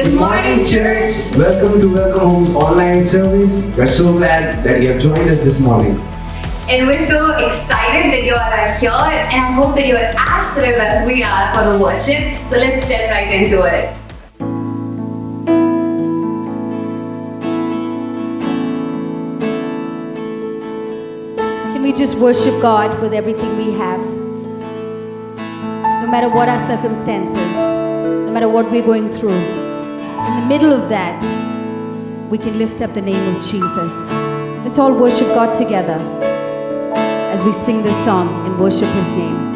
Good morning, church. Welcome to Welcome Home's online service. We're so glad that you have joined us this morning. And we're so excited that you all are here, and I hope that you are as thrilled as we are for the worship. So let's step right into it. Can we just worship God with everything we have? No matter what our circumstances, no matter what we're going through, in the middle of that, we can lift up the name of Jesus. Let's all worship God together as we sing this song and worship His name.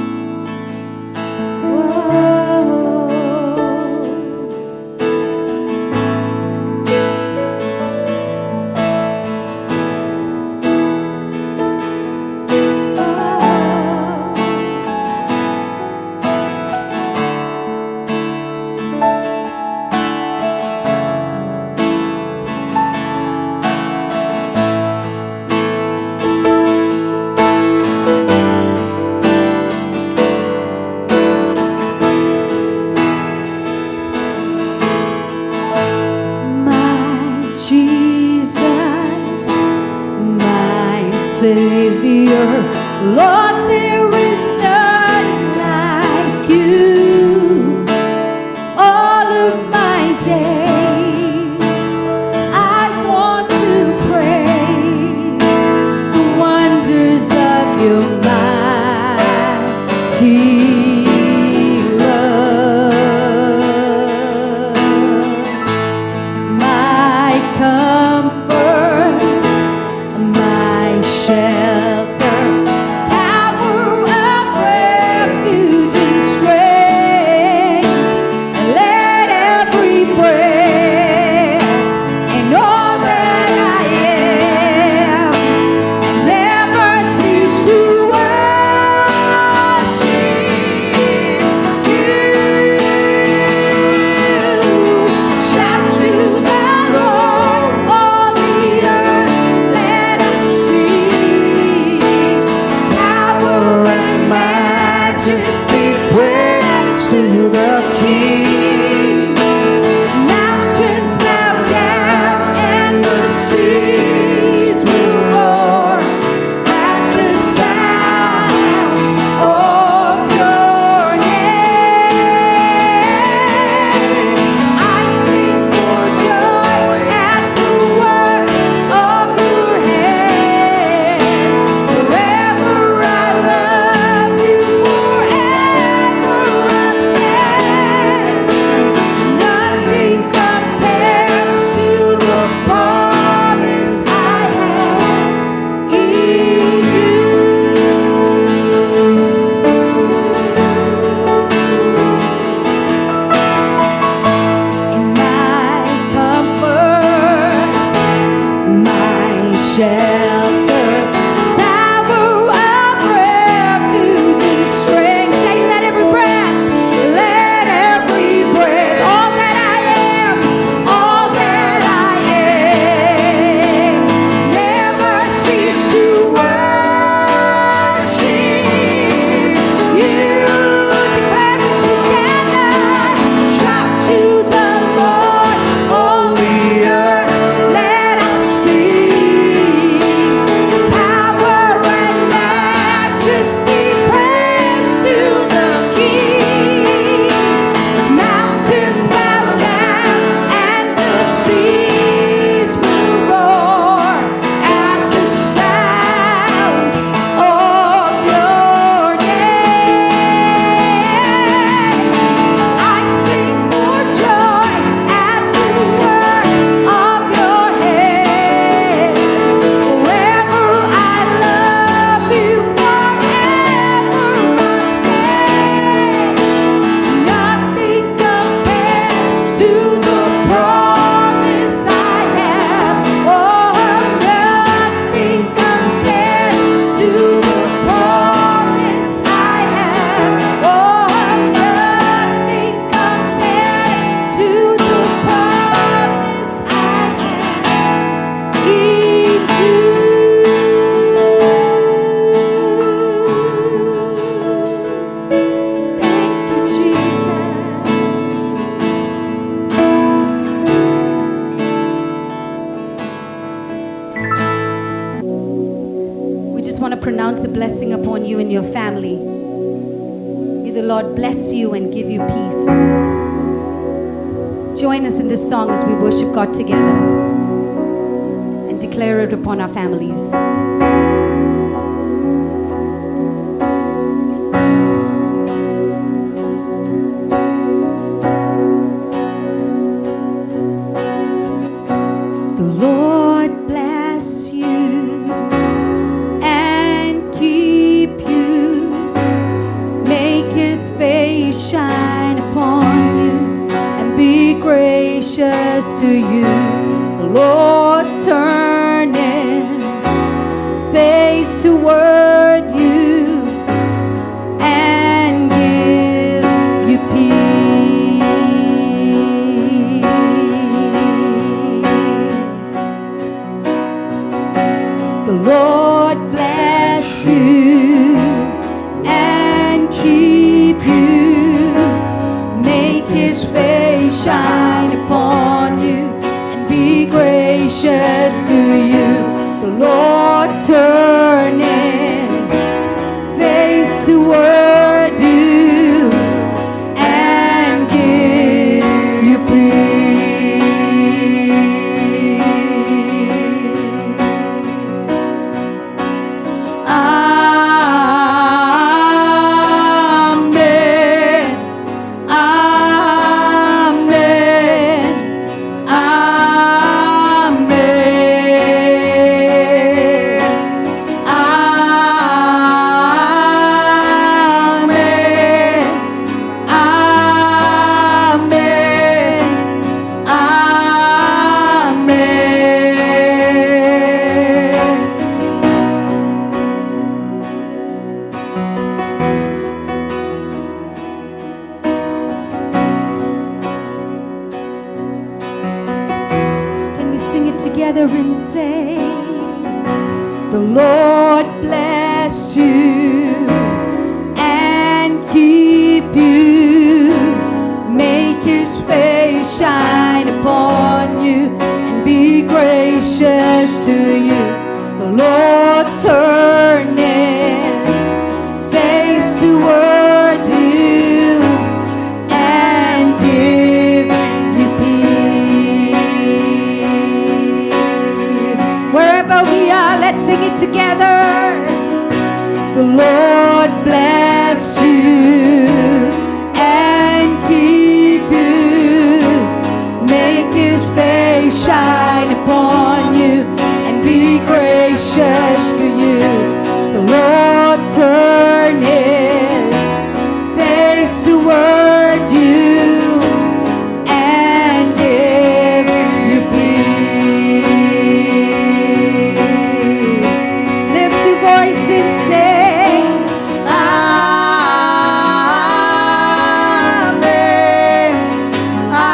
you and your family. May the Lord bless you and give you peace. Join us in this song as we worship God together and declare it upon our families. The Lord bless you and keep you. Make his face shine upon you and be gracious to you. The Lord turn his face toward you and give you peace. The Lord bless you and keep you. Make his face shine upon you and be gracious to you. The Lord turn his face toward you and give you peace. Amen. Amen. Amen. Amen. Can we sing it together and say, the Lord bless you and keep you. Make his face shine upon you and be gracious to you. The Lord turn his face toward you and give you peace. Wherever we are, let's sing it together. The Lord bless you and keep you. Make his face shine upon you and be gracious to you. The Lord turn his face toward you and give you peace. Lift your voice and say, Amen. Amen.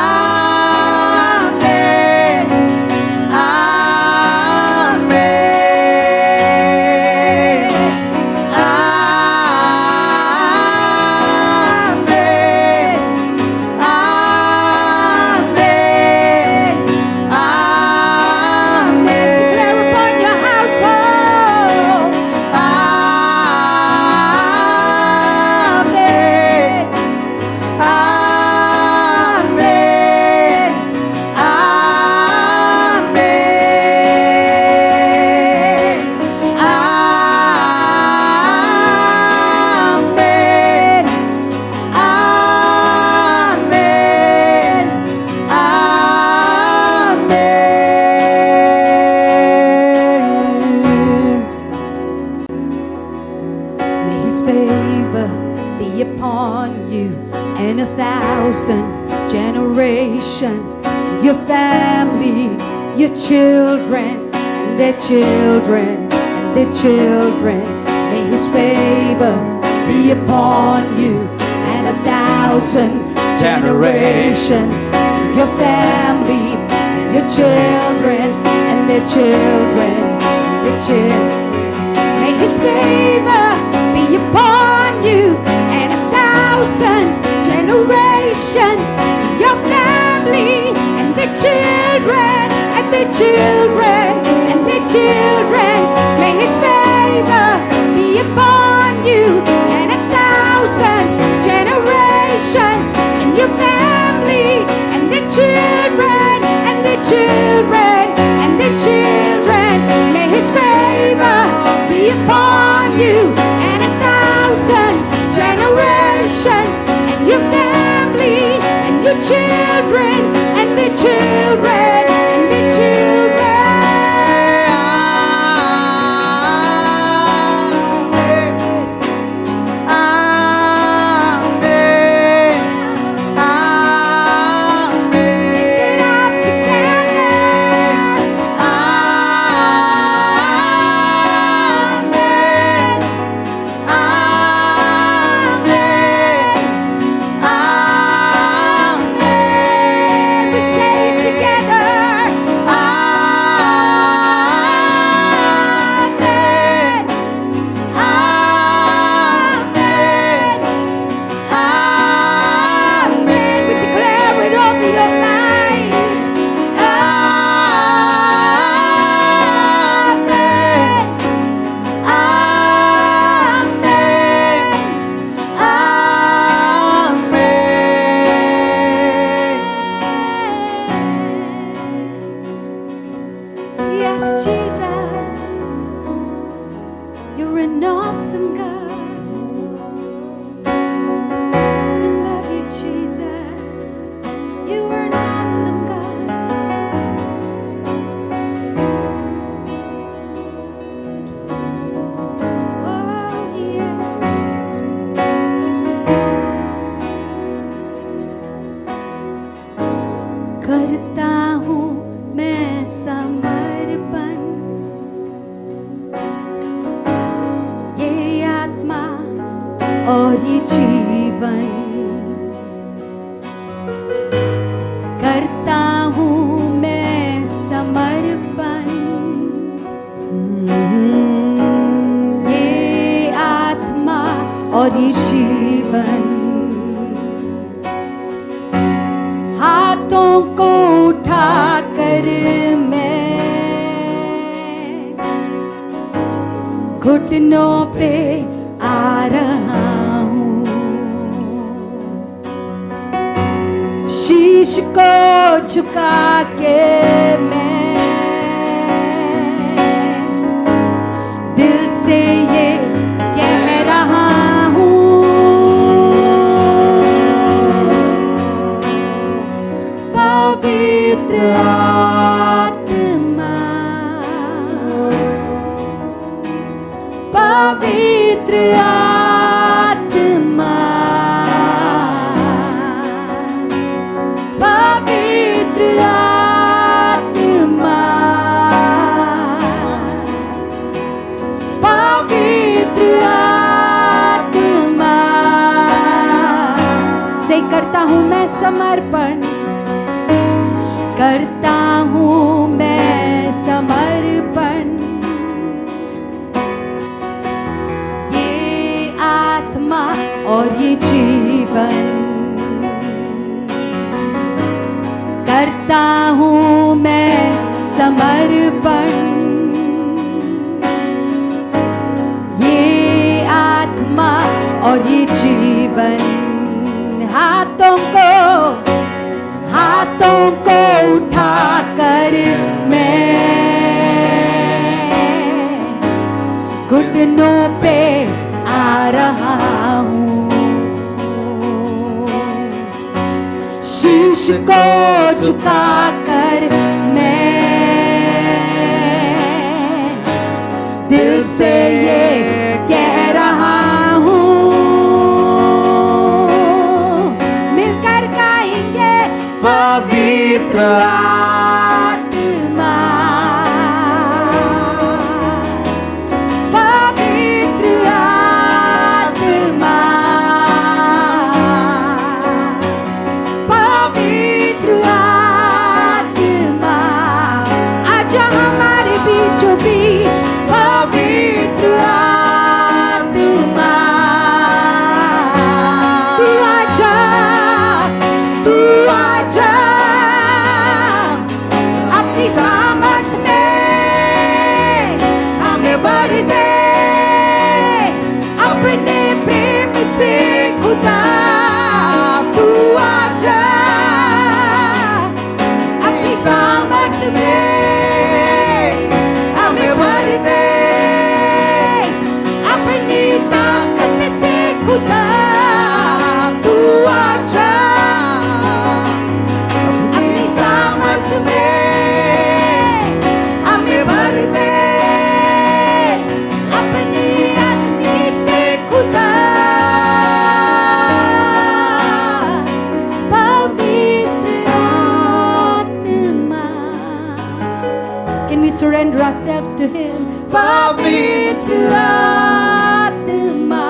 generations, your family, your children, and their children, and their children. May His favor be upon you and 1,000 generations, your family, and your children, and their children, and their children. May His favor be upon you and 1,000 generations, your family, and their children, and their children, and their children. May His favor be upon you children and the children and the children. Yes, Jesus, you're an awesome God. We love you, Jesus. You are an awesome God. Oh, yeah. करता हूँ मैं समर्पण, ये आत्मा और ये जीवन करता हूँ मैं समर्पण, ये आत्मा और ये जीवन हाथों को उठाकर मैं घुटनों पे आ रहा हूँ, शीश को झुका के मैं दिल से ये कह रहा हूँ, पवित्र आत्मा, पवित्र आत्मा, पवित्र आत्मा, पवित्र आत्मा से करता हूँ मैं समर्पण, करता हूँ मैं समर्पण, ये आत्मा और ये जीवन करता हूँ मैं समर्पण, ये आत्मा और ये जीवन हाथों को उठाकर मैं घुटनों पे आ रहा हूँ, शीश को झुकाकर मैं दिल से ये कह रहा हूँ, मिलकर गाएंगे पवित्र आत्मा, पवित्र आत्मा, पवित्र आत्मा आजा हमारे बीचों बीच, पवित्र आत्मा तू आजा, तू आजा, surrender ourselves to Him. Pavitra Atma.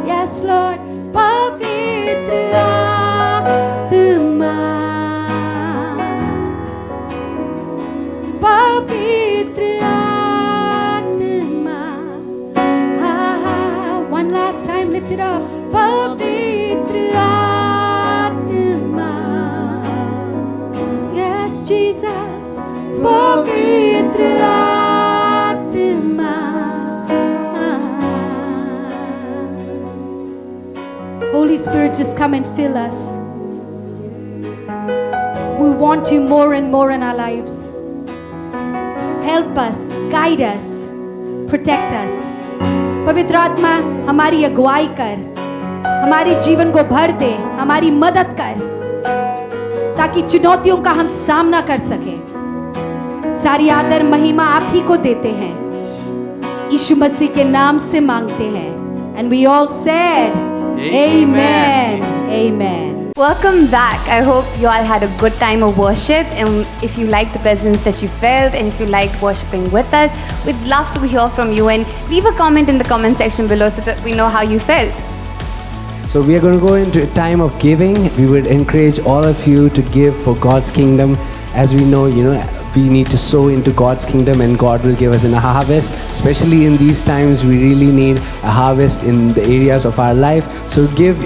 Yes, Lord. Pavitra Atma. Pavitra Atma. One last time, lift it up. Pavitra Atma. Yes, Jesus. Pavitra Atma. Holy Spirit, just come and fill us. We want you more and more in our lives. Help us, guide us, protect us. पवित्र आत्मा हमारी अगुवाई कर, हमारे जीवन को भर दे, हमारी मदद कर, ताकि चुनौतियों का हम सामना कर सके. सारी आदर महिमा आप ही को देते हैं. यीशु मसीह के नाम से मांगते हैं. And we all said, Amen. Amen. Welcome back. I hope you all had a good time of worship, and if you liked the presence that you felt and if you liked worshiping with us, we'd love to hear from you, and leave a comment in the comment section below so that we know how you felt. So we are going to go into a time of giving. We would encourage all of you to give for God's kingdom. As we know, we need to sow into God's kingdom, and God will give us a harvest. Especially in these times, we really need a harvest in the areas of our life. So give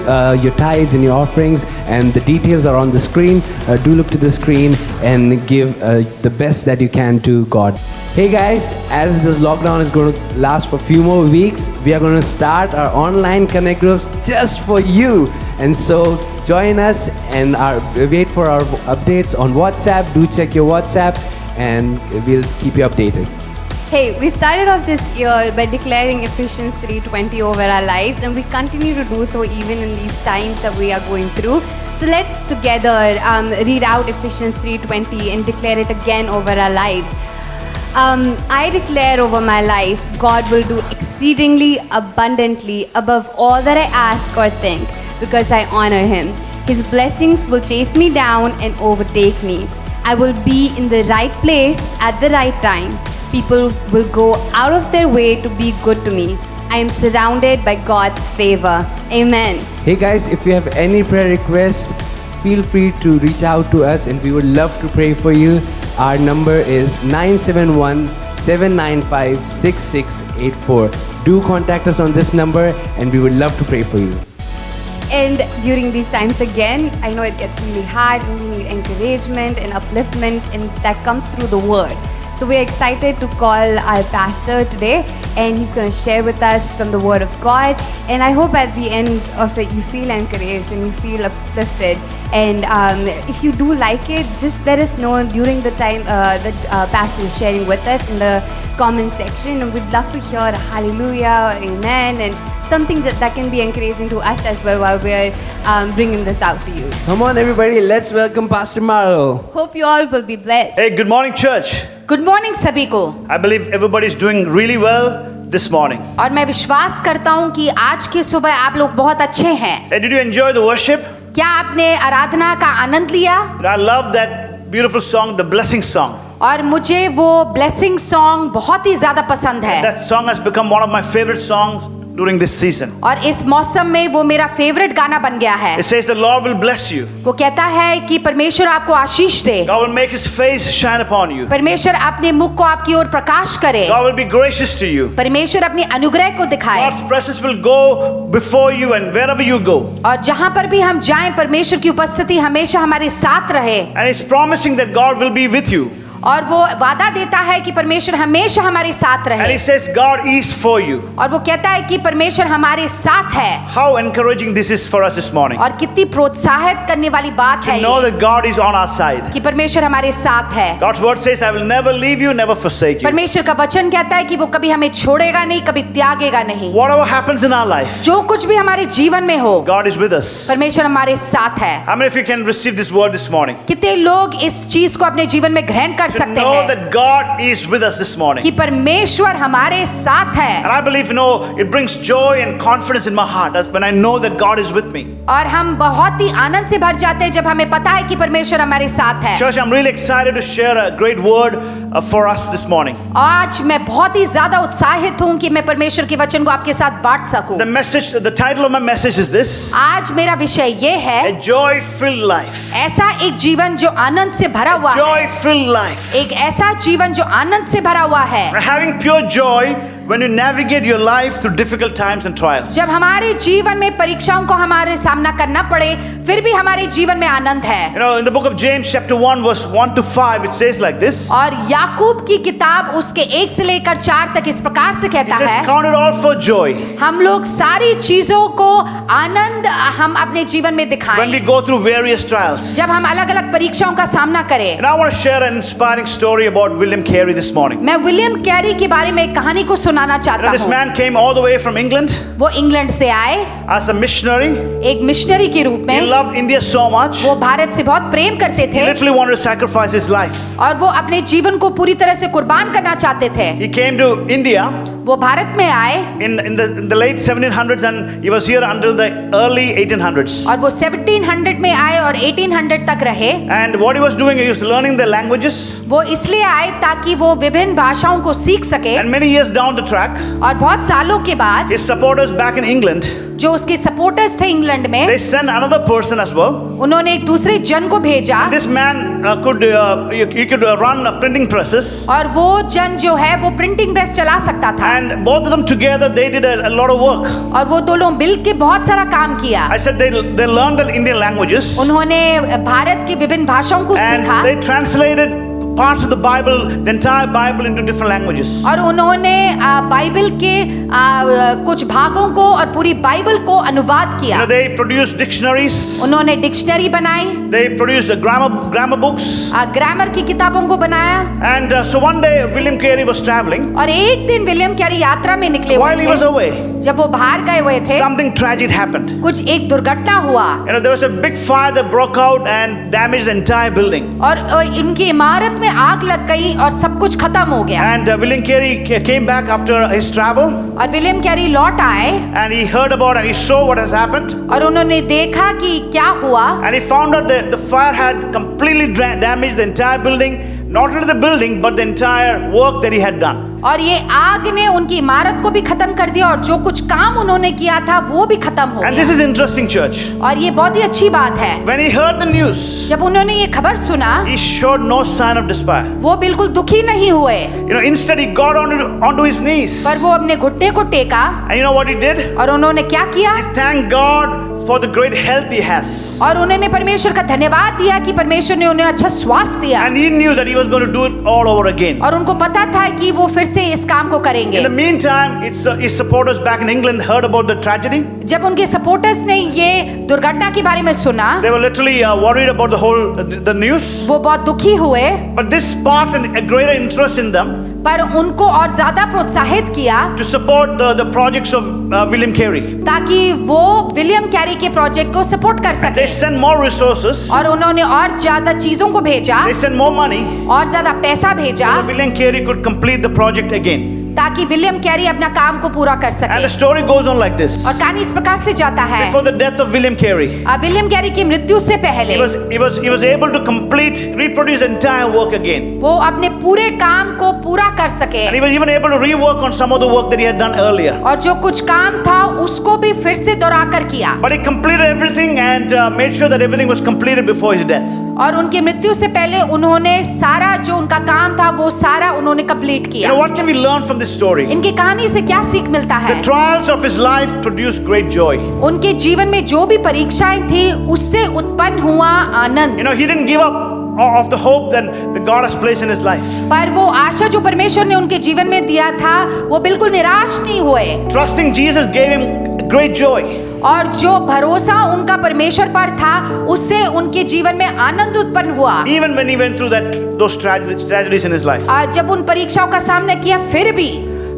your tithes and your offerings, and the details are on the screen. Do look to the screen and give the best that you can to God. Hey guys, as this lockdown is going to last for a few more weeks, we are going to start our online connect groups just for you. And so join us and wait for our updates on WhatsApp. Do check your WhatsApp and we'll keep you updated. Hey, we started off this year by declaring Ephesians 3:20 over our lives, and we continue to do so even in these times that we are going through. So let's together read out Ephesians 3:20 and declare it again over our lives. I declare over my life, God will do exceedingly abundantly above all that I ask or think, because I honor Him. His blessings will chase me down and overtake me. I will be in the right place at the right time. People will go out of their way to be good to me. I am surrounded by God's favor. Amen. Hey guys, if you have any prayer requests, feel free to reach out to us and we would love to pray for you. Our number is 971-795-6684. Do contact us on this number and we would love to pray for you. And during these times again, I know it gets really hard and we need encouragement and upliftment, and that comes through the word. So we're excited to call our pastor today, and he's going to share with us from the word of God. And I hope at the end of it you feel encouraged and you feel uplifted. And if you do like it, just let us know during the time that pastor is sharing with us in the comment section, and we'd love to hear a hallelujah or amen, and something that can be encouraging to us as well while we're bringing this out to you. Come on everybody, let's welcome Pastor Marlo. Hope you all will be blessed. Hey, good morning, church. Good morning सभी को. I believe everybody's doing really well this morning. और मैं विश्वास करता हूँ कि आज की सुबह आप लोग बहुत अच्छे हैं. Hey, did you enjoy the worship? क्या आपने आराधना का आनंद लिया? I love that beautiful song, the blessing song. और मुझे वो ब्लेसिंग सॉन्ग बहुत ही ज्यादा पसंद है. That song has become one of my favorite songs during this season. और इस मौसम में वो मेरा फेवरेट गाना बन गया है. It says the Lord will bless you. वो कहता है कि परमेश्वर आपको आशीष दे. God will make His face shine upon you. परमेश्वर अपने मुख को आपकी ओर प्रकाश करे. God will be gracious to you. परमेश्वर अपनी अनुग्रह को दिखाए. God's presence will go before you and wherever you go. और जहाँ पर भी हम जाएं, परमेश्वर की उपस्थिति हमेशा हमारे साथ रहे. And it's promising that God will be with you. और वो वादा देता है कि परमेश्वर हमेशा हमारे साथ And रहे. He says God is for you. और वो कहता है कि परमेश्वर हमारे साथ है. How encouraging this is for us this morning. और कितनी प्रोत्साहित करने वाली बात है To know ये, that God is on our side. कि परमेश्वर हमारे साथ है. God's word says, I will never leave you, never forsake you. परमेश्वर का वचन कहता है कि वो कभी हमें छोड़ेगा नहीं, कभी त्यागेगा नहीं. Whatever happens in our life, जो कुछ भी हमारे जीवन में हो, God is with us. परमेश्वर हमारे साथ है. How many of you can receive this word this morning? कितने लोग इस चीज को अपने जीवन में ग्रहण कर कर to सकते know हैं that God is with us this morning. कि परमेश्वर हमारे साथ है। And I believe, it brings joy and confidence in my heart when I know that God is with me. और हम बहुत ही आनंद से भर जाते हैं जब हमें पता है कि परमेश्वर हमारे साथ है। Church, I'm really excited to share a great word for us this morning. आज मैं बहुत ही ज्यादा उत्साहित हूँ कि मैं परमेश्वर के वचन को आपके साथ बांट सकूं। The title of my message is this: आज मेरा विषय ये है, a joy-filled life. ऐसा एक जीवन जो आनंद से भरा हुआ है। Joy-filled life. एक ऐसा जीवन जो आनंद से भरा हुआ है। Having pure joy when you navigate your life through difficult times and trials. जब हमारे जीवन में परीक्षाओं को हमारे सामना करना पड़े, फिर भी हमारे जीवन में आनंद है। In the book of James chapter 1 verse 1 to 5 it says like this. और याकूब की किताब उसके 1 से लेकर 4 तक इस प्रकार से कहता It says, है, count it all for joy हम लोग सारी चीजों को आनंद हम अपने जीवन में when we दिखाएं go through various trials. जब हम अलग-अलग परीक्षाओं का सामना करें। And I want to share an inspiring story about William Carey this morning. मैं विलियम कैरी के बारे में एक कहानी को सुनाना चाहता This हूँ। man came all the way from England वो इंग्लैंड से आए as a missionary. एक मिशनरी के रूप He में। loved India so much. वो भारत से बहुत प्रेम करते He थे literally wanted to sacrifice his life. और वो अपने जीवन को पूरी तरह से कुर्बान करना चाहते थे। He came to India वो भारत में आए in the late 1700s and he was here until the early 1800s. और वो 1700 में आए और 1800 तक रहे। And what he was doing, he was learning the languages. वो इसलिए आए ताकि वो विभिन्न भाषाओं को सीख सके। And many years down the track, और बहुत सालों के बाद his supporters back in England, जो उसके सपोर्टर्स थे इंग्लैंड में, they sent another person as well. उन्होंने एक दूसरे जन को भेजा। This man he could run printing presses. और वो जन जो है वो प्रिंटिंग प्रेस चला सकता था। And both of them together, they did a lot of work. और वो दोनों मिल के बहुत सारा काम किया। I said they learned the Indian languages. उन्होंने भारत की विभिन्न भाषाओं को सीखा And they translated parts of the Bible, the entire Bible, into different languages. और उन्होंने बाइबल के कुछ भागों को और पूरी बाइबल को अनुवाद किया। They produced dictionaries. उन्होंने डिक्शनरी बनाई। They produced grammar books. Grammar की किताबों को बनाया। And so one day William Carey was traveling. और एक दिन विलियम कैरी यात्रा में निकले हुए While he was थे। away, जब वो बाहर गए हुए थे, something tragic happened. कुछ एक दुर्घटना हुआ। There was a big fire that broke out and damaged the entire building. और इनकी इमारत में आग लग गई और सब कुछ खत्म हो गया। And William Carey came back after his travel. और विलियम कैरी लौट आए And he heard about and he saw what has happened. और उन्होंने देखा कि क्या हुआ। And he found out that the fire had completely damaged the entire building. Not only the building, but the entire work that he had done. और ये आग ने उनकी इमारत को भी खत्म कर दिया और जो कुछ काम उन्होंने किया था वो भी खत्म हो And गया। this is interesting, church. और ये बहुत ही अच्छी बात है। When he heard the news, जब उन्होंने ये खबर सुना, he showed no sign of despair. वो बिल्कुल दुखी नहीं हुए, Instead he got onto his knees. पर वो अपने घुटने को टेका And you know what he did? और उन्होंने क्या किया? He thanked God for the great health he has. और उन्होंने परमेश्वर का धन्यवाद दिया कि परमेश्वर ने उन्हें अच्छा स्वास्थ्य दिया। And he knew that he was going to do it all over again. और उनको पता था कि वो फिर से इस काम को करेंगे। In the meantime, his supporters back in England heard about the tragedy. जब उनके सपोर्टर्स ने ये दुर्घटना के बारे में सुना, They were literally worried about the news. वो बहुत दुखी हुए, But this sparked a greater interest in them पर उनको और ज्यादा प्रोत्साहित किया to support the projects of William Carey. ताकि वो विलियम कैरी के प्रोजेक्ट को सपोर्ट कर They सके। sent more resources. और उन्होंने और ज्यादा चीजों को भेजा They sent more money और ज्यादा पैसा भेजा so that William Carey could complete the project again. ताकि विलियम कैरी अपना काम को पूरा कर And सके। the story goes on like this. और कहानी इस प्रकार से जाता है, Before the death of William Carey, William Carey की मृत्यु से पहले he was able to reproduce the entire work again. वो अपने पूरे काम को पूरा कर सके And he was even able to rework on some of the work that he had done earlier. और जो कुछ काम था उसको भी फिर से दोहरा कर किया। But he completed everything and made sure that everything was completed before his death. और उनकी मृत्यु से पहले उन्होंने सारा जो उनका काम था वो सारा उन्होंने कंप्लीट किया। What can we learn from this story? इनकी कहानी से क्या सीख मिलता है? The trials of his life produced great joy. उनके जीवन में जो भी परीक्षाएं थी उससे उत्पन्न हुआ आनंद। He didn't give up of the hope that God has placed in his life. पर वो आशा जो परमेश्वर ने उनके जीवन में दिया था वो बिल्कुल निराश नहीं हुए। Trusting Jesus gave him great joy. और जो भरोसा उनका परमेश्वर पर था उससे उनके जीवन में आनंद उत्पन्न हुआ। Even when he went through those tragedies in his life. जब उन परीक्षाओं का सामना किया फिर भी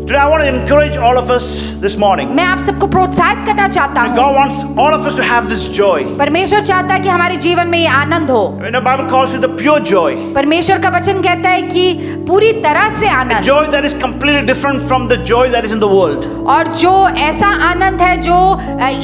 Today I want to encourage all of us this morning. मैं आप सबको प्रोत्साहित करना चाहता हूँ। God wants all of us to have this joy. परमेश्वर चाहता है कि हमारे जीवन में ये आनंद हो। You know, Bible calls it the pure joy. परमेश्वर का वचन कहता है कि पूरी तरह से A Anand, joy that is completely different from the joy that is in the world. और जो ऐसा आनंद है जो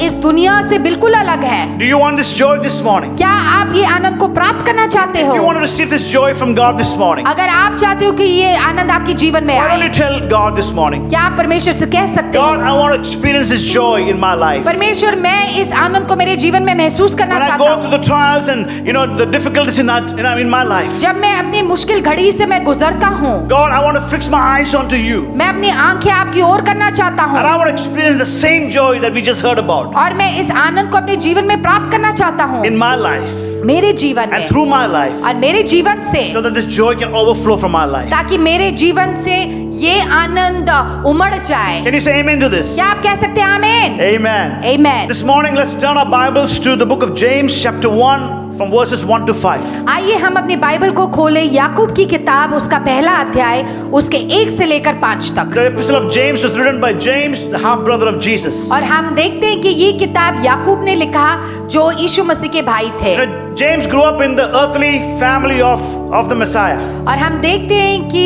इस दुनिया से बिल्कुल अलग है। Do you want this joy this morning? क्या आप ये आनंद को प्राप्त करना चाहते If you हो? want to receive this joy from God this morning, अगर आप चाहते हो कि ये आनंद आपके जीवन में why don't आए, you tell God this morning, क्या आप परमेश्वर से कह सकते God, हो, I want to experience this joy in my life. परमेश्वर मैं इस आनंद को मेरे जीवन में महसूस करना When I चाहता go हूँ। through the trials and the difficulties in my life, जब मैं अपनी मुश्किल घड़ी से मैं गुजरता हूँ, God, I want to fix my eyes onto you, मैं अपनी आंखें आपकी ओर करना चाहता हूँ, and I want to experience the same joy that we just heard about और मैं इस आनंद को अपने जीवन में प्राप्त करना चाहता हूँ, in my life मेरे जीवन and में through my life, और मेरे जीवन से, so that this joy can overflow from my life. ताकि मेरे जीवन से ये आनंद उमड़ जाए। Can you say amen to this? क्या आप कह सकते हैं आमीन? Amen. Amen. This morning, let's turn our Bibles to the book of James, chapter 1, from verses 1 to 5. आइए हम अपनी बाइबल को खोलें, याकूब की किताब उसका पहला अध्याय उसके 1 से लेकर 5 तक। The epistle of James was written by James, the half brother of Jesus. और हम देखते हैं कि ये किताब याकूब ने लिखा जो यीशु मसीह के भाई थे। You know, James grew up in the earthly family of the Messiah. और हम देखते हैं कि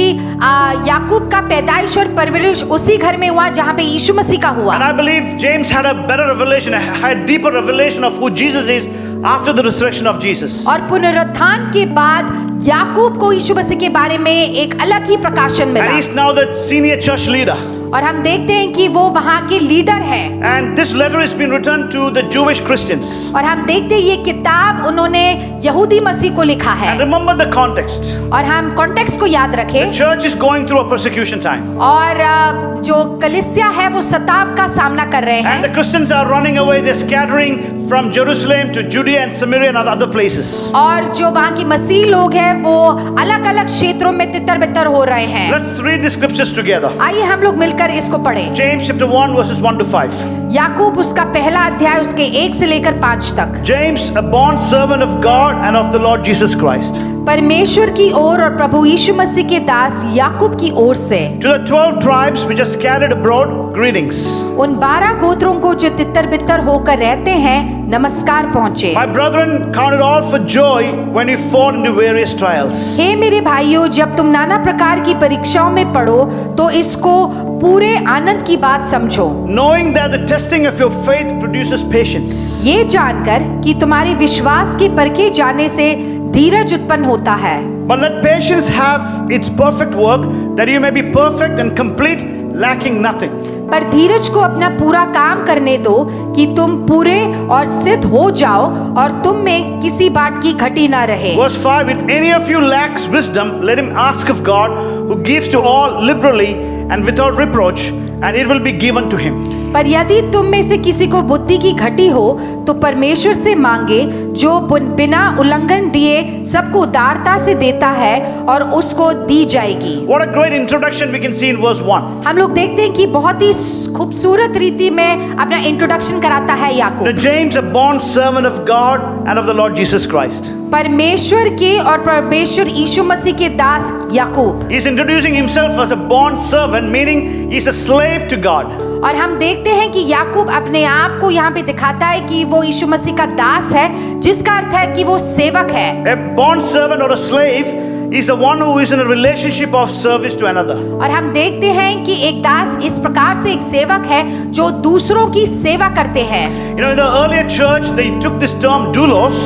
याकूब का पैदाइश और परवरिश उसी घर में हुआ जहाँ पे यीशु मसीह का हुआ। And I believe James had a better revelation, a deeper revelation of who Jesus is after the resurrection of Jesus. और पुनरुत्थान के बाद याकूब को यीशु मसीह के बारे में एक अलग ही प्रकाशन And मिला। he's now the senior church leader. और हम देखते हैं कि वो वहाँ के लीडर हैं। And this letter has been written to the Jewish Christians. और हम देखते हैं ये किताब उन्होंने यहूदी मसीह को लिखा है। And remember the context. और हम कॉन्टेक्स्ट को याद रखें। The church is going through a persecution time. और जो कलीसिया है वो सताव का सामना कर रहे And the हैं। Christians are running away. They're scattering from Jerusalem to Judea and Samaria and other places. और जो वहाँ की मसीह लोग हैं वो अलग अलग क्षेत्रों में तितर बितर हो रहे हैं। Let's read the scriptures together. आइए हम लोग मिलकर इसको पढ़ें। James chapter 1 verses 1 to 5. याकूब उसका पहला अध्याय उसके 1 से लेकर 5 तक। James, a bond servant of God and of the Lord Jesus Christ. परमेश्वर की ओर और प्रभु यीशु मसीह के दास याकूब की ओर से To the 12 tribes which are scattered abroad, greetings. उन 12 गोत्रों को जो तितर बितर होकर रहते हैं नमस्कार पहुँचे। My brethren, count it all for joy when you fall into various trials. हे मेरे भाइयों, जब तुम नाना प्रकार की परीक्षाओं में पड़ो तो इसको पूरे आनंद की बात समझो, Knowing that the testing of your faith produces patience. ये जानकर कि तुम्हारे विश्वास के परखे जाने से धीरज उत्पन्न होता है। But let patience have its perfect work, that you may be perfect and complete, lacking nothing. पर धीरज को अपना पूरा काम करने दो कि तुम पूरे और सिद्ध हो जाओ और तुम में किसी बात की घटी ना रहे। Verse 5, if any of you lacks wisdom, let him ask of God, who gives to all liberally and without reproach, and it will be given to him. पर यदि तुम में से किसी को बुद्धि की घटी हो तो परमेश्वर से मांगे जो बिना उल्लंघन दिए सबको उदारता से देता है और उसको दी जाएगी। What a great introduction we can see in verse 1. हम लोग देखते हैं कि बहुत ही खूबसूरत रीति में अपना इंट्रोडक्शन कराता है Now, Yakub. James, a bond servant of God and of the Lord Jesus Christ. परमेश्वर के और परमेश्वर यीशु मसीह के दास याकूब। He's introducing himself as a bond servant, meaning he's a slave to God. और हम देखते हैं कि याकूब अपने आप को यहाँ पे दिखाता है कि वो यीशु मसीह का दास है, जिसका अर्थ है कि वो सेवक है। A bond servant or a slave is the one who is in a relationship of service to another. और हम देखते हैं कि एक दास इस प्रकार से एक सेवक है जो दूसरों की सेवा करते हैं। You know, in the earlier church, they took this term doulos.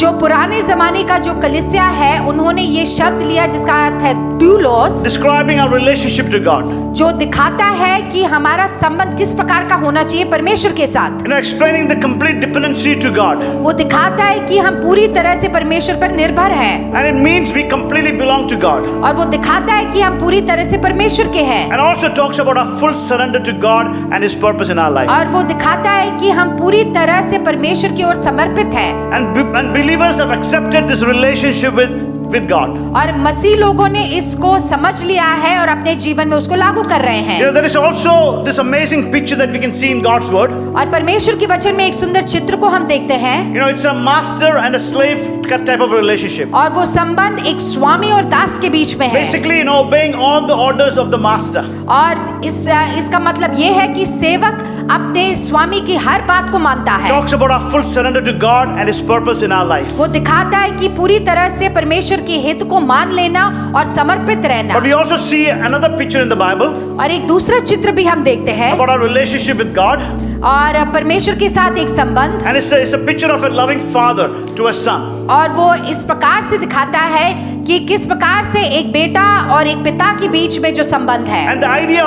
जो पुराने जमाने का जो कलीसिया है उन्होंने ये शब्द लिया जिसका अर्थ है doulos, describing our relationship to God. जो दिखाता है कि हमारा संबंध किस प्रकार का होना चाहिए परमेश्वर के साथ। You know, explaining the complete dependency to God. वो दिखाता है कि हम पूरी तरह से परमेश्वर पर निर्भर हैं। And it means we completely belong to God. और वो दिखाता है कि हम पूरी तरह से परमेश्वर के हैं। And also talks about our full surrender to God and His purpose in our life. और वो दिखाता है कि हम पूरी तरह से परमेश्वर की ओर समर्पित हैं। And believers have accepted this relationship with with God. और मसीह लोगों ने इसको समझ लिया है और अपने जीवन में उसको लागू कर रहे हैं। You know, there is also this amazing picture that we can see in God's word. और परमेश्वर के वचन में एक सुंदर चित्र को हम देखते हैं। You know, it's a master and a slave type of relationship. और वो संबंध एक स्वामी और दास के बीच में है। Basically, you know, obeying all the orders of the master. और इसका मतलब ये है कि सेवक अपने स्वामी की हर बात को मानता है। Talks about our full surrender to God and His purpose in our life. वो दिखाता है कि पूरी तरह से परमेश्वर के हित को मान लेना और समर्पित रहना। But we also see another picture in the Bible और एक दूसरा चित्र भी हम देखते हैं about our relationship with God. और परमेश्वर के साथ एक संबंध। And it's a picture of a loving father to a son. और वो इस प्रकार से दिखाता है कि किस प्रकार से एक बेटा और एक पिता के बीच में जो संबंध है। And the idea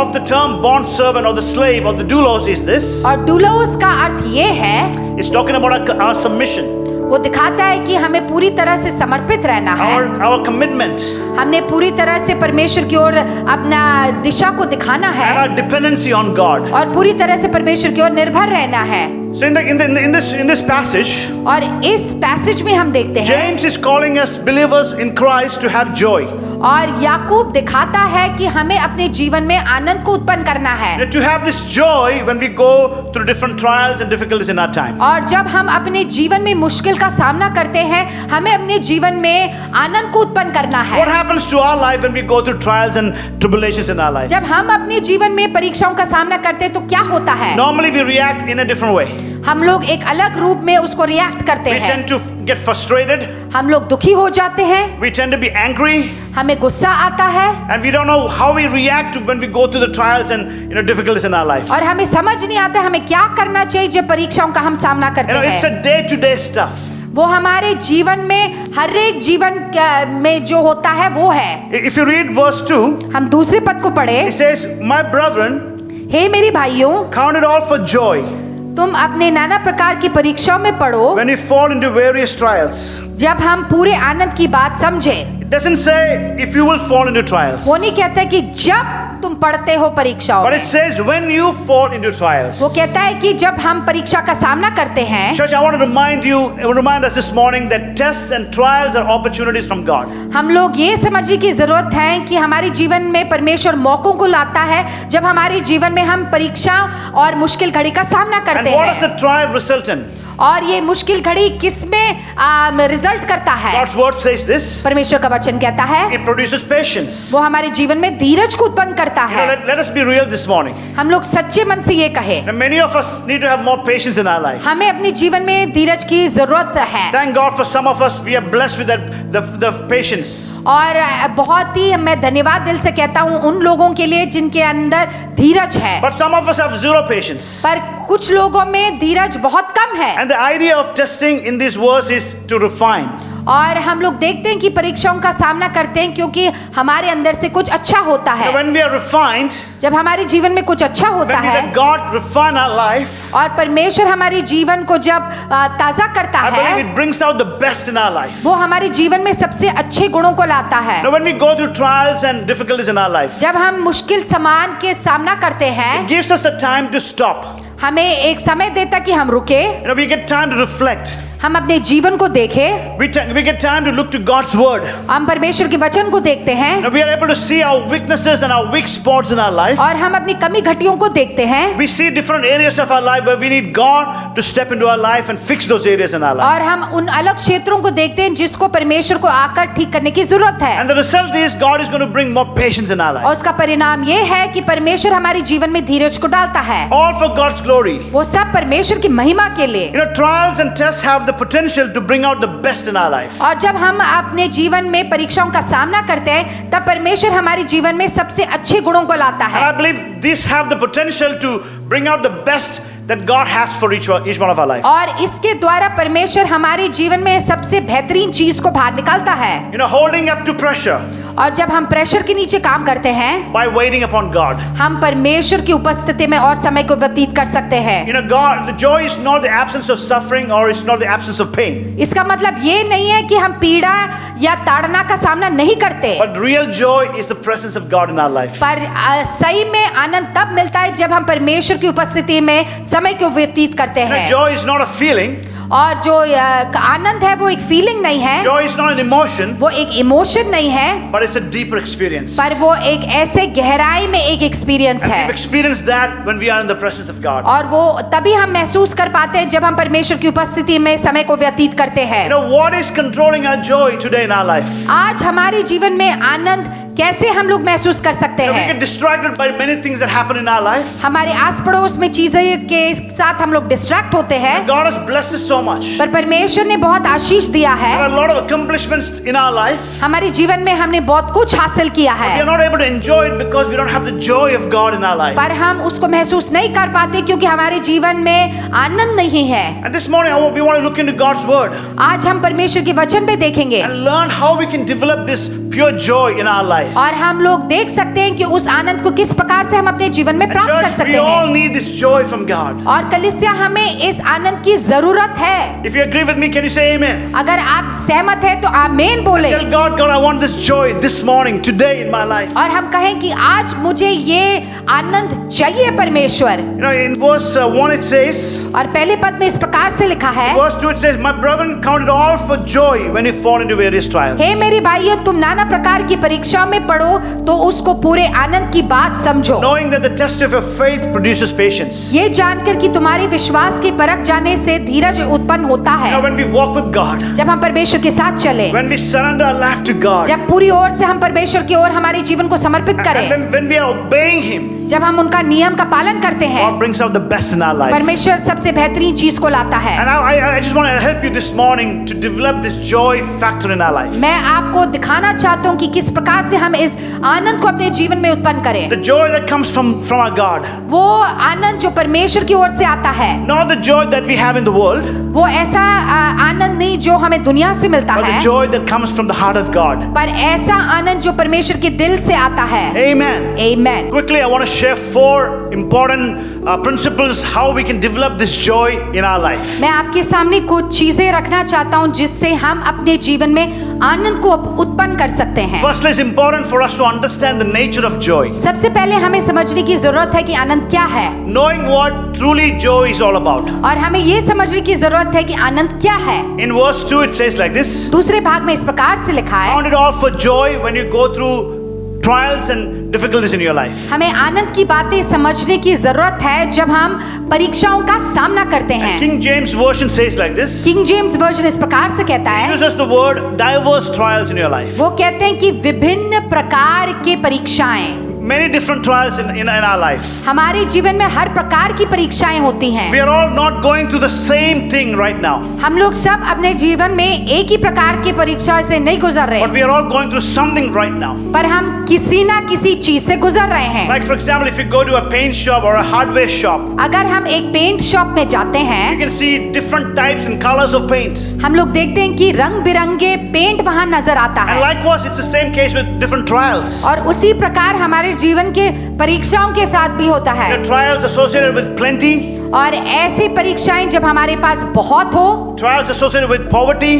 of the term bond servant or the slave or the doulos is this. और डूलोस का अर्थ ये है, It's talking about our submission, वो दिखाता है कि हमें पूरी तरह से समर्पित रहना है। our commitment, हमने पूरी तरह से परमेश्वर की ओर अपना दिशा को दिखाना and है our dependency on God. और पूरी तरह से परमेश्वर की ओर निर्भर रहना है। So in this passage, और इस पैसेज में हम देखते हैं James is calling us believers in Christ to have joy. और याकूब दिखाता है कि हमें अपने जीवन में आनंद को उत्पन्न करना है। To have this joy when we go through different trials and difficulties in our time. और जब हम अपने जीवन में मुश्किल का सामना करते हैं, हमें अपने जीवन में आनंद को उत्पन्न करना है। What happens to our life when we go through trials and tribulations in our life? जब हम अपने जीवन में परीक्षाओं का सामना करते हैं तो क्या होता है? Normally we react in a different way. हम लोग एक अलग रूप में उसको रिएक्ट करते We हैं। tend to get frustrated. हम लोग दुखी हो जाते हैं, We tend to be angry, हमें गुस्सा आता है and we don't know how we react to when we go through the trials and difficulties in our life. और हमें समझ नहीं आता हमें क्या करना चाहिए जब परीक्षाओं का हम सामना करते It's हैं। a day-to-day stuff. वो हमारे जीवन में हर एक जीवन में जो होता है वो है। If you read verse 2, हम दूसरे पद को पढ़े, it says, "My brethren, हे मेरी भाइयों, count it all for joy तुम अपने नाना प्रकार की परीक्षाओं में पढ़ो when you fall into various trials." जब हम पूरे आनंद की बात समझे। It doesn't say if you will fall into trials, वो नहीं कहता कि जब तुम पढ़ते हो परीक्षाओं but में, it says when you fall into trials. वो कहता है कि जब हम परीक्षा का सामना करते हैं। Church, I want to remind us this morning that tests and trials are opportunities from God. हम लोग ये समझने की जरूरत है कि हमारे जीवन में परमेश्वर मौकों को लाता है जब हमारे जीवन में हम परीक्षा और मुश्किल घड़ी का सामना And करते what does हैं। the trial result in? और ये मुश्किल घड़ी किसमें रिजल्ट करता है? God's word says this. परमेश्वर का वचन कहता है It produces patience. वो हमारे जीवन में धीरज को उत्पन्न करता You know, है। let us be real this morning. हम लोग सच्चे मन से ये कहे, And many of us need to have more patience in our life. हमें अपने जीवन में धीरज की जरूरत है। Thank God for some of us, we are blessed with the patience. और बहुत ही मैं धन्यवाद दिल से कहता हूँ उन लोगों के लिए जिनके अंदर धीरज है, But some of us have zero patience. पर कुछ लोगों में धीरज बहुत कम है। And the idea of testing in this verse is to refine. और हम लोग देखते हैं कि परीक्षाओं का सामना करते हैं क्योंकि हमारे अंदर से कुछ अच्छा होता है। When we are refined, जब हमारे जीवन में कुछ अच्छा होता when we है let God refine our life, और परमेश्वर हमारे जीवन को जब ताजा करता I believe है, it brings out the best in our life. वो हमारे जीवन में सबसे अच्छे गुणों को लाता है। Now, when we go through trials and difficulties in our life, जब हम मुश्किल सामान के सामना करते हैं, it gives us a time to stop. हमें एक समय देता कि हम रुके, You know, we get time to reflect. हम अपने जीवन को देखें, We get time to look to God's word. हम परमेश्वर के वचन को देखते हैं Now, we are able to see our weaknesses and our weak spots in our life. और हम अपनी कमी घटियों को देखते हैं We see different areas of our life where we need God to step into our life and fix those areas in our life. और हम उन अलग क्षेत्रों को देखते हैं जिसको परमेश्वर को आकर ठीक करने की जरूरत है। And the result is God is going to bring more patience in our और life. उसका परिणाम ये है कि परमेश्वर हमारे जीवन में धीरज को डालता है, All for God's glory. वो सब परमेश्वर की महिमा के लिए। You know, trials and tests have the potential to bring out the best in our life. और जब हम अपने जीवन में परीक्षाओं का सामना करते हैं तब परमेश्वर हमारे जीवन में सबसे अच्छे गुणों को लाता And है। I believe these have the potential to bring out the best that God has for each one of our life. और इसके द्वारा परमेश्वर हमारे जीवन में सबसे बेहतरीन चीज को बाहर निकालता है। You know, holding up to pressure और जब हम प्रेशर के नीचे काम करते हैं, by waiting upon God. हम परमेश्वर की उपस्थिति में और समय को व्यतीत कर सकते हैं। You know, God, the joy is not the absence of suffering or it's not the absence of pain. इसका मतलब ये नहीं है कि हम पीड़ा या ताड़ना का सामना नहीं करते, But real joy is the presence of God in our life. पर सही में आनंद तब मिलता है जब हम परमेश्वर की उपस्थिति में समय को व्यतीत करते You know, हैं। joy is not a feeling. और जो आनंद है वो एक फीलिंग नहीं है, Joy is not an emotion, वो एक इमोशन नहीं है, but it's a deeper experience. पर वो एक ऐसे गहराई में एक एक्सपीरियंस And है। we've experienced that when we are in the presence of God. और वो तभी हम महसूस कर पाते हैं जब हम परमेश्वर की उपस्थिति में समय को व्यतीत करते हैं। You know, what is controlling our joy today in our life? आज हमारे जीवन में आनंद कैसे हम लोग महसूस कर सकते You know, we हैं? get distracted by many things that happen in our life. हमारे आस पड़ोस में चीजें के साथ हम लोग डिस्ट्रैक्ट होते हैं, God has blessed us so much. पर परमेश्वर ने बहुत आशीष दिया है। There are a lot of accomplishments in our life. हमारे जीवन में हमने बहुत कुछ हासिल किया We are है, not able to enjoy it because we don't have the joy of God in our life. पर हम उसको महसूस नहीं कर पाते क्योंकि हमारे जीवन में आनंद नहीं है। And this morning, we want to look into God's word आज हम परमेश्वर के वचन पे देखेंगे and learn how we can develop this pure joy in our life. और हम लोग देख सकते हैं कि उस आनंद को किस प्रकार से हम अपने जीवन में And प्राप्त कर church, we सकते all हैं। need this joy from God. और कलीसिया हमें इस आनंद की जरूरत है। If you agree with me, can you say amen? अगर आप सहमत हैं तो आमीन बोले Tell God, God, I want this joy this morning, today in my life. और हम कहें कि आज मुझे ये आनंद चाहिए परमेश्वर। You know, in verse 1 it says, और पहले पद में इस प्रकार से लिखा है, verse 2 it says, my brethren, count it all for joy when you fall into various trials. हे मेरे भाइयों, तुम नाना प्रकार की परीक्षाओं में पड़ो तो उसको पूरे आनंद की बात समझो, Knowing that the test of your faith produces patience. ये जानकर कि तुम्हारे विश्वास की परख जाने से धीरज उत्पन्न होता You know, है। when we walk with God, जब हम परमेश्वर के साथ चले, when we surrender our life to God, जब पूरी ओर से हम परमेश्वर की ओर हमारे जीवन को समर्पित and करें, when we are obeying Him, जब हम उनका नियम का पालन करते हैं, God brings out the best in our life. परमेश्वर सबसे बेहतरीन चीज को लाता है। And I just want to help you this morning to develop this joy factor in our life. मैं आपको दिखाना चाहता हूँ कि किस प्रकार से हम इस आनंद को अपने जीवन में उत्पन्न करें। The joy that comes from our God, वो आनंद जो परमेश्वर की ओर से आता है, not the joy that we have in the world, वो ऐसा आनंद नहीं जो हमें दुनिया से मिलता but the है, joy that comes from the heart of God. पर ऐसा आनंद जो परमेश्वर के दिल से आता है। Amen. आमीन। Quickly, I want to share 4 important principles how we can develop this joy in our life. मैं आपके सामने कुछ चीजें रखना चाहता हूँ जिससे हम अपने जीवन में आनंद को उत्पन्न कर सकते हैं। Firstly, it's important for us to understand the nature of joy. सबसे पहले हमें समझने की जरूरत है कि आनंद क्या है, Knowing what truly joy is all about. और हमें ये समझने की जरूरत है कि आनंद क्या है। In verse 2, it says like this, दूसरे भाग में इस प्रकार से लिखा है, Count it all for joy when you go through trials and difficulties in your life. हमें आनंद की बातें समझने की जरूरत है जब हम परीक्षाओं का सामना करते हैं। King James Version says like this, king James version इस प्रकार से कहता It है, uses the word diverse trials in your life. वो कहते हैं कि विभिन्न प्रकार के परीक्षाएं, Many different trials in our life. हमारे जीवन में हर प्रकार की परीक्षाएं होती हैं। We are all not going through the same thing right now, हम लोग सब अपने जीवन में एक ही प्रकार की परीक्षा से नहीं गुजर रहे, but we are all going through something right now. पर हम किसी ना किसी चीज से गुजर रहे हैं। Like for example, if you go to a paint shop or a hardware shop, अगर हम एक पेंट शॉप में जाते you हैं, can see different types and colors of paints. हम लोग देखते हैं कि रंग बिरंगे पेंट वहां नजर आता And है, likewise, it's the same case with different trials. और उसी प्रकार हमारे जीवन के परीक्षाओं के साथ भी होता है। There are trials associated with plenty, और ऐसी परीक्षाएं जब हमारे पास बहुत हो, trials associated with poverty,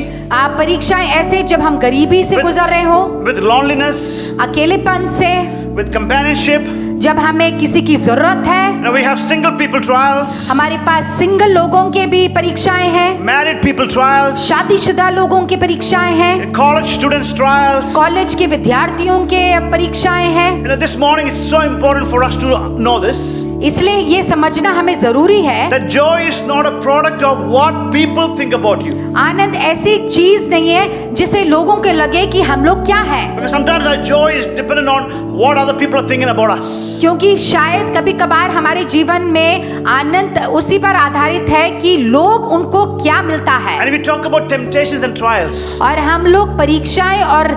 परीक्षाएं ऐसे जब हम गरीबी से With- गुजर रहे हो, with loneliness, अकेलेपन से, with companionship. जब हमें किसी की जरूरत है। Now we have single people trials, हमारे पास सिंगल लोगों के भी परीक्षाएं हैं, married people trials, शादीशुदा लोगों की परीक्षाएं हैं, college students trials. कॉलेज के विद्यार्थियों के परीक्षाएं हैं। You know, this morning it's so important for us to know this, इसलिए ये समझना हमें जरूरी है, that joy is not a product of what people think about you. आनंद ऐसी चीज नहीं है जिसे लोगों के लगे कि हम लोग क्या हैं, Because sometimes our joy is dependent on what other people are thinking about us. क्योंकि शायद कभी कभार हमारे जीवन में आनंद उसी पर आधारित है कि लोग उनको क्या मिलता है। And we talk about temptations and trials. और हम लोग परीक्षाएं और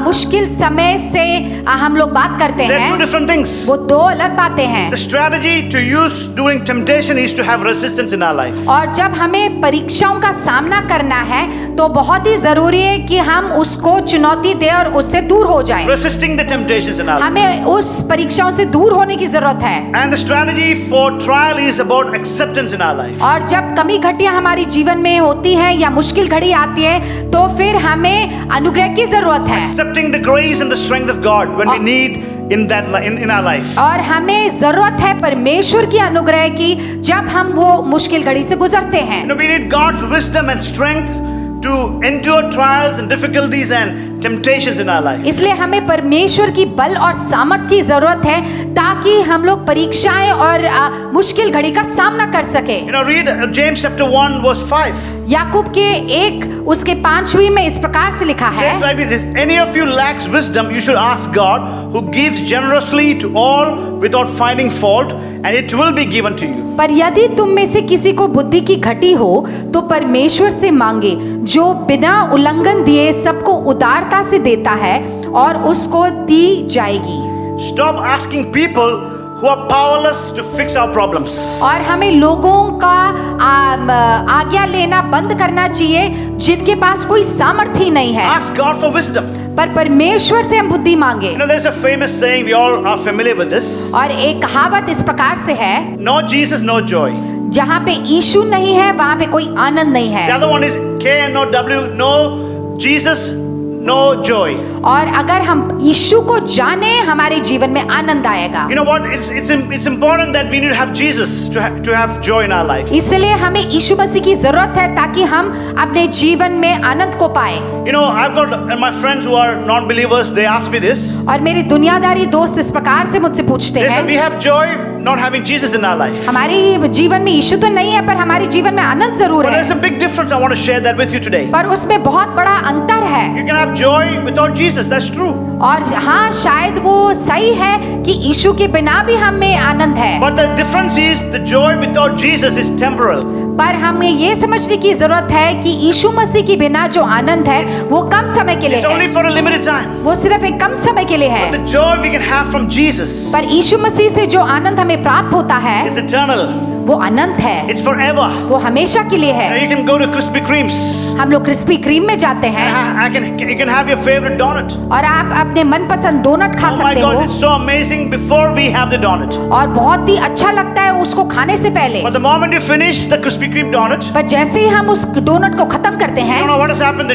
मुश्किल समय से हम लोग बात करते They're two हैं, different things. वो दो अलग बातें हैं। The strategy to use during temptation is to have resistance in our life. और जब हमें परीक्षाओं का सामना करना है तो बहुत ही जरूरी है कि हम उसको चुनौती दें और उससे दूर हो जाएं। Resisting the temptations in our life. हमें उस परीक्षाओं से दूर होने की जरूरत है। And the strategy for trial is about acceptance in our life. और जब कमी घटियां हमारे जीवन में होती हैं या मुश्किल घड़ी आती है तो फिर हमें अनुग्रह की जरूरत है। Accepting the grace and the strength of God when we need in our life. और हमें जरूरत है परमेश्वर की अनुग्रह की जब हम वो मुश्किल घड़ी से गुजरते हैं। We need God's wisdom and strength to endure trials and difficulties and temptations in our life. इसलिए हमें परमेश्वर की बल और सामर्थ की जरूरत है ताकि हम लोग परीक्षाएं और मुश्किल घड़ी का सामना कर सके। Read James chapter 1 verse 5. याकूब के 1 उसके 5वीं में इस प्रकार से लिखा है, Says like this, if any of you lacks wisdom, you should ask God, who gives generously to all without finding fault, and it will be given to you. पर यदि तुम में से किसी को बुद्धि की घटी हो तो परमेश्वर से मांगे जो बिना उल्लंघन दिए सबको उदारता से देता है और उसको दी जाएगी। Stop asking people who are powerless to fix our problems. और हमें लोगों का आज्ञा लेना बंद करना चाहिए जिनके पास कोई सामर्थ्य ही नहीं है। Ask God for wisdom. पर परमेश्वर से हम बुद्धि मांगे। There's a famous saying, we all are familiar with this. और एक कहावत इस प्रकार से है, No Jesus, no joy. जहाँ पे यीशु नहीं है वहाँ पे कोई आनंद नहीं है। The other one is KNOW, no Jesus, no joy. और अगर हम यीशु को जाने हमारे जीवन में आनंद आएगा। You know what? It's important that we need to have Jesus to have joy in our life. इसलिए हमें यीशु मसीह की जरूरत है ताकि हम अपने जीवन में आनंद को पाए। I've got my friends who are non-believers. They ask me this. और मेरे दुनियादारी दोस्त इस प्रकार से मुझसे पूछते They हैं, say we have joy not having Jesus in our life. हमारे जीवन में यीशु तो नहीं है पर हमारे जीवन में आनंद जरूर But है। there's a big difference. I want to share that with you today. पर उसमें बहुत बड़ा अंतर है। You can have joy without Jesus. That's true. और हाँ, शायद वो सही है कि यीशु के बिना भी हमें आनंद है। But the difference is the joy without Jesus is temporal. पर हमें ये समझने की जरूरत है कि यीशु मसीह के बिना जो आनंद है वो कम समय के लिए It's only है। for a limited time. वो सिर्फ एक कम समय के लिए है। But the joy we can have from Jesus पर यीशु मसीह से जो आनंद हमें प्राप्त होता है is eternal. वो अनंत है, It's forever. वो हमेशा के लिए Now है। you can go to Krispy Kremes. हम लोग क्रिस्पी क्रीम में जाते हैं You can have your favorite donut. और आप अपने मनपसंद डोनट खा Oh my सकते God, हो it's so amazing before we have the donut. और बहुत ही अच्छा लगता है उसको खाने से पहले। But the moment you finish the Krispy Kreme donut, पर जैसे ही हम उस डोनट को खत्म करते हैं you don't know what has happened.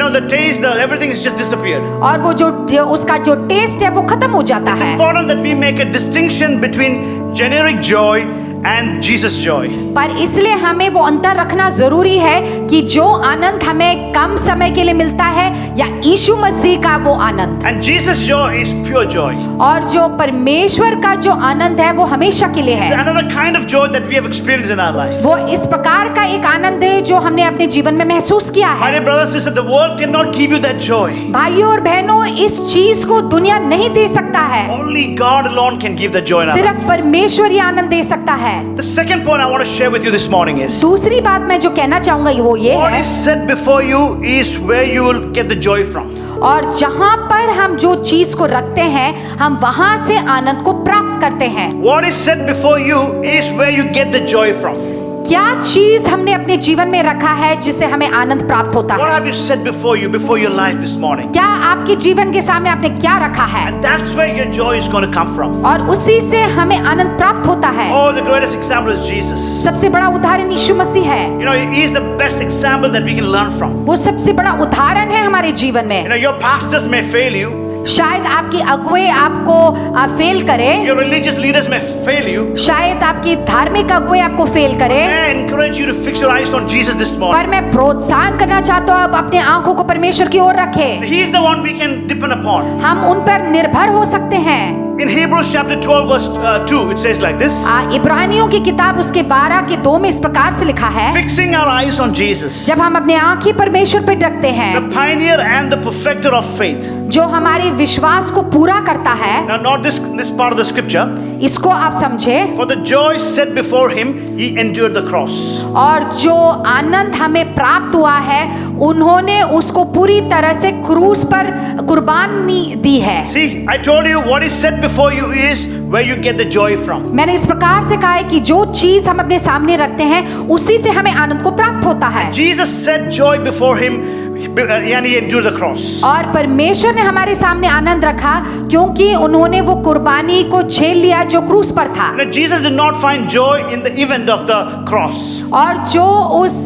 The taste, everything has just disappeared. और वो जो उसका जो टेस्ट है वो खत्म हो जाता It's है। important that we make a distinction between generic joy and Jesus joy. पर इसलिए हमें वो अंतर रखना जरूरी है कि जो आनंद हमें कम समय के लिए मिलता है या यीशु मसीह का वो आनंद, And Jesus joy is pure joy. और जो परमेश्वर का जो आनंद है वो हमेशा के लिए It's है। another kind of joy that we have experienced in our life. वो इस प्रकार का एक आनंद है जो हमने अपने जीवन में महसूस किया My है। dear brothers and sisters, the world cannot give you that joy. भाइयों और बहनों, इस चीज को दुनिया नहीं दे सकता है, Only God alone can give the joy in our life. सिर्फ परमेश्वर ही आनंद दे सकता है। The second point I want to share with you this morning is दूसरी बात मैं जो कहना चाहूंगा वो ये what है, is set before you is where you will get the joy from. और जहां पर हम जो चीज को रखते हैं हम वहां से आनंद को प्राप्त करते हैं। What is set before you is where you get the joy from. क्या चीज हमने अपने जीवन में रखा है जिससे हमें आनंद प्राप्त होता What है? have you set before you, before your life this morning? क्या आपके जीवन के सामने आपने क्या रखा है? And that's where your joy is going to come from. और उसी से हमें आनंद प्राप्त होता है। Oh, the greatest example is Jesus. सबसे बड़ा उदाहरण यीशु मसीह है। He is the best example that we can learn from. वो सबसे बड़ा उदाहरण है हमारे जीवन में। Your pastors may fail you. शायद आपकी अगुवे आपको फेल करे, Your religious leaders may fail you. शायद आपकी धार्मिक अगुवे आपको फेल करे, May I encourage you to fix your eyes on Jesus this morning. पर मैं प्रोत्साहन करना चाहता हूँ आप अपने आंखों को परमेश्वर की ओर रखें। He is the one we can depend upon. हम उन पर निर्भर हो सकते हैं। In Hebrews chapter 12 verse 2, it says like this. इब्रानियों की किताब उसके 12 के 2 में इस प्रकार से लिखा है, Fixing our eyes on Jesus, जब हम अपने आंखें परमेश्वर पर रखते the हैं pioneer and the perfecter of faith. जो हमारे विश्वास को पूरा करता है। Now, not this part of the scripture. इसको आप समझे, For the joy set before him, he endured the cross. और जो आनंद हमें प्राप्त हुआ है उन्होंने उसको पूरी तरह से क्रूस पर कुर्बानी दी है। See, I told you what is set before you is where you get the joy from. मैंने इस प्रकार से कहा है कि जो चीज हम अपने सामने रखते हैं उसी से हमें आनंद को प्राप्त होता है। Jesus set joy before him. and he endured the cross. और परमेश्वर ने हमारे सामने आनंद रखा क्योंकि उन्होंने वो कुर्बानी को झेल लिया जो क्रूस पर था। Now, Jesus did not find joy in the event of the cross. और जो उस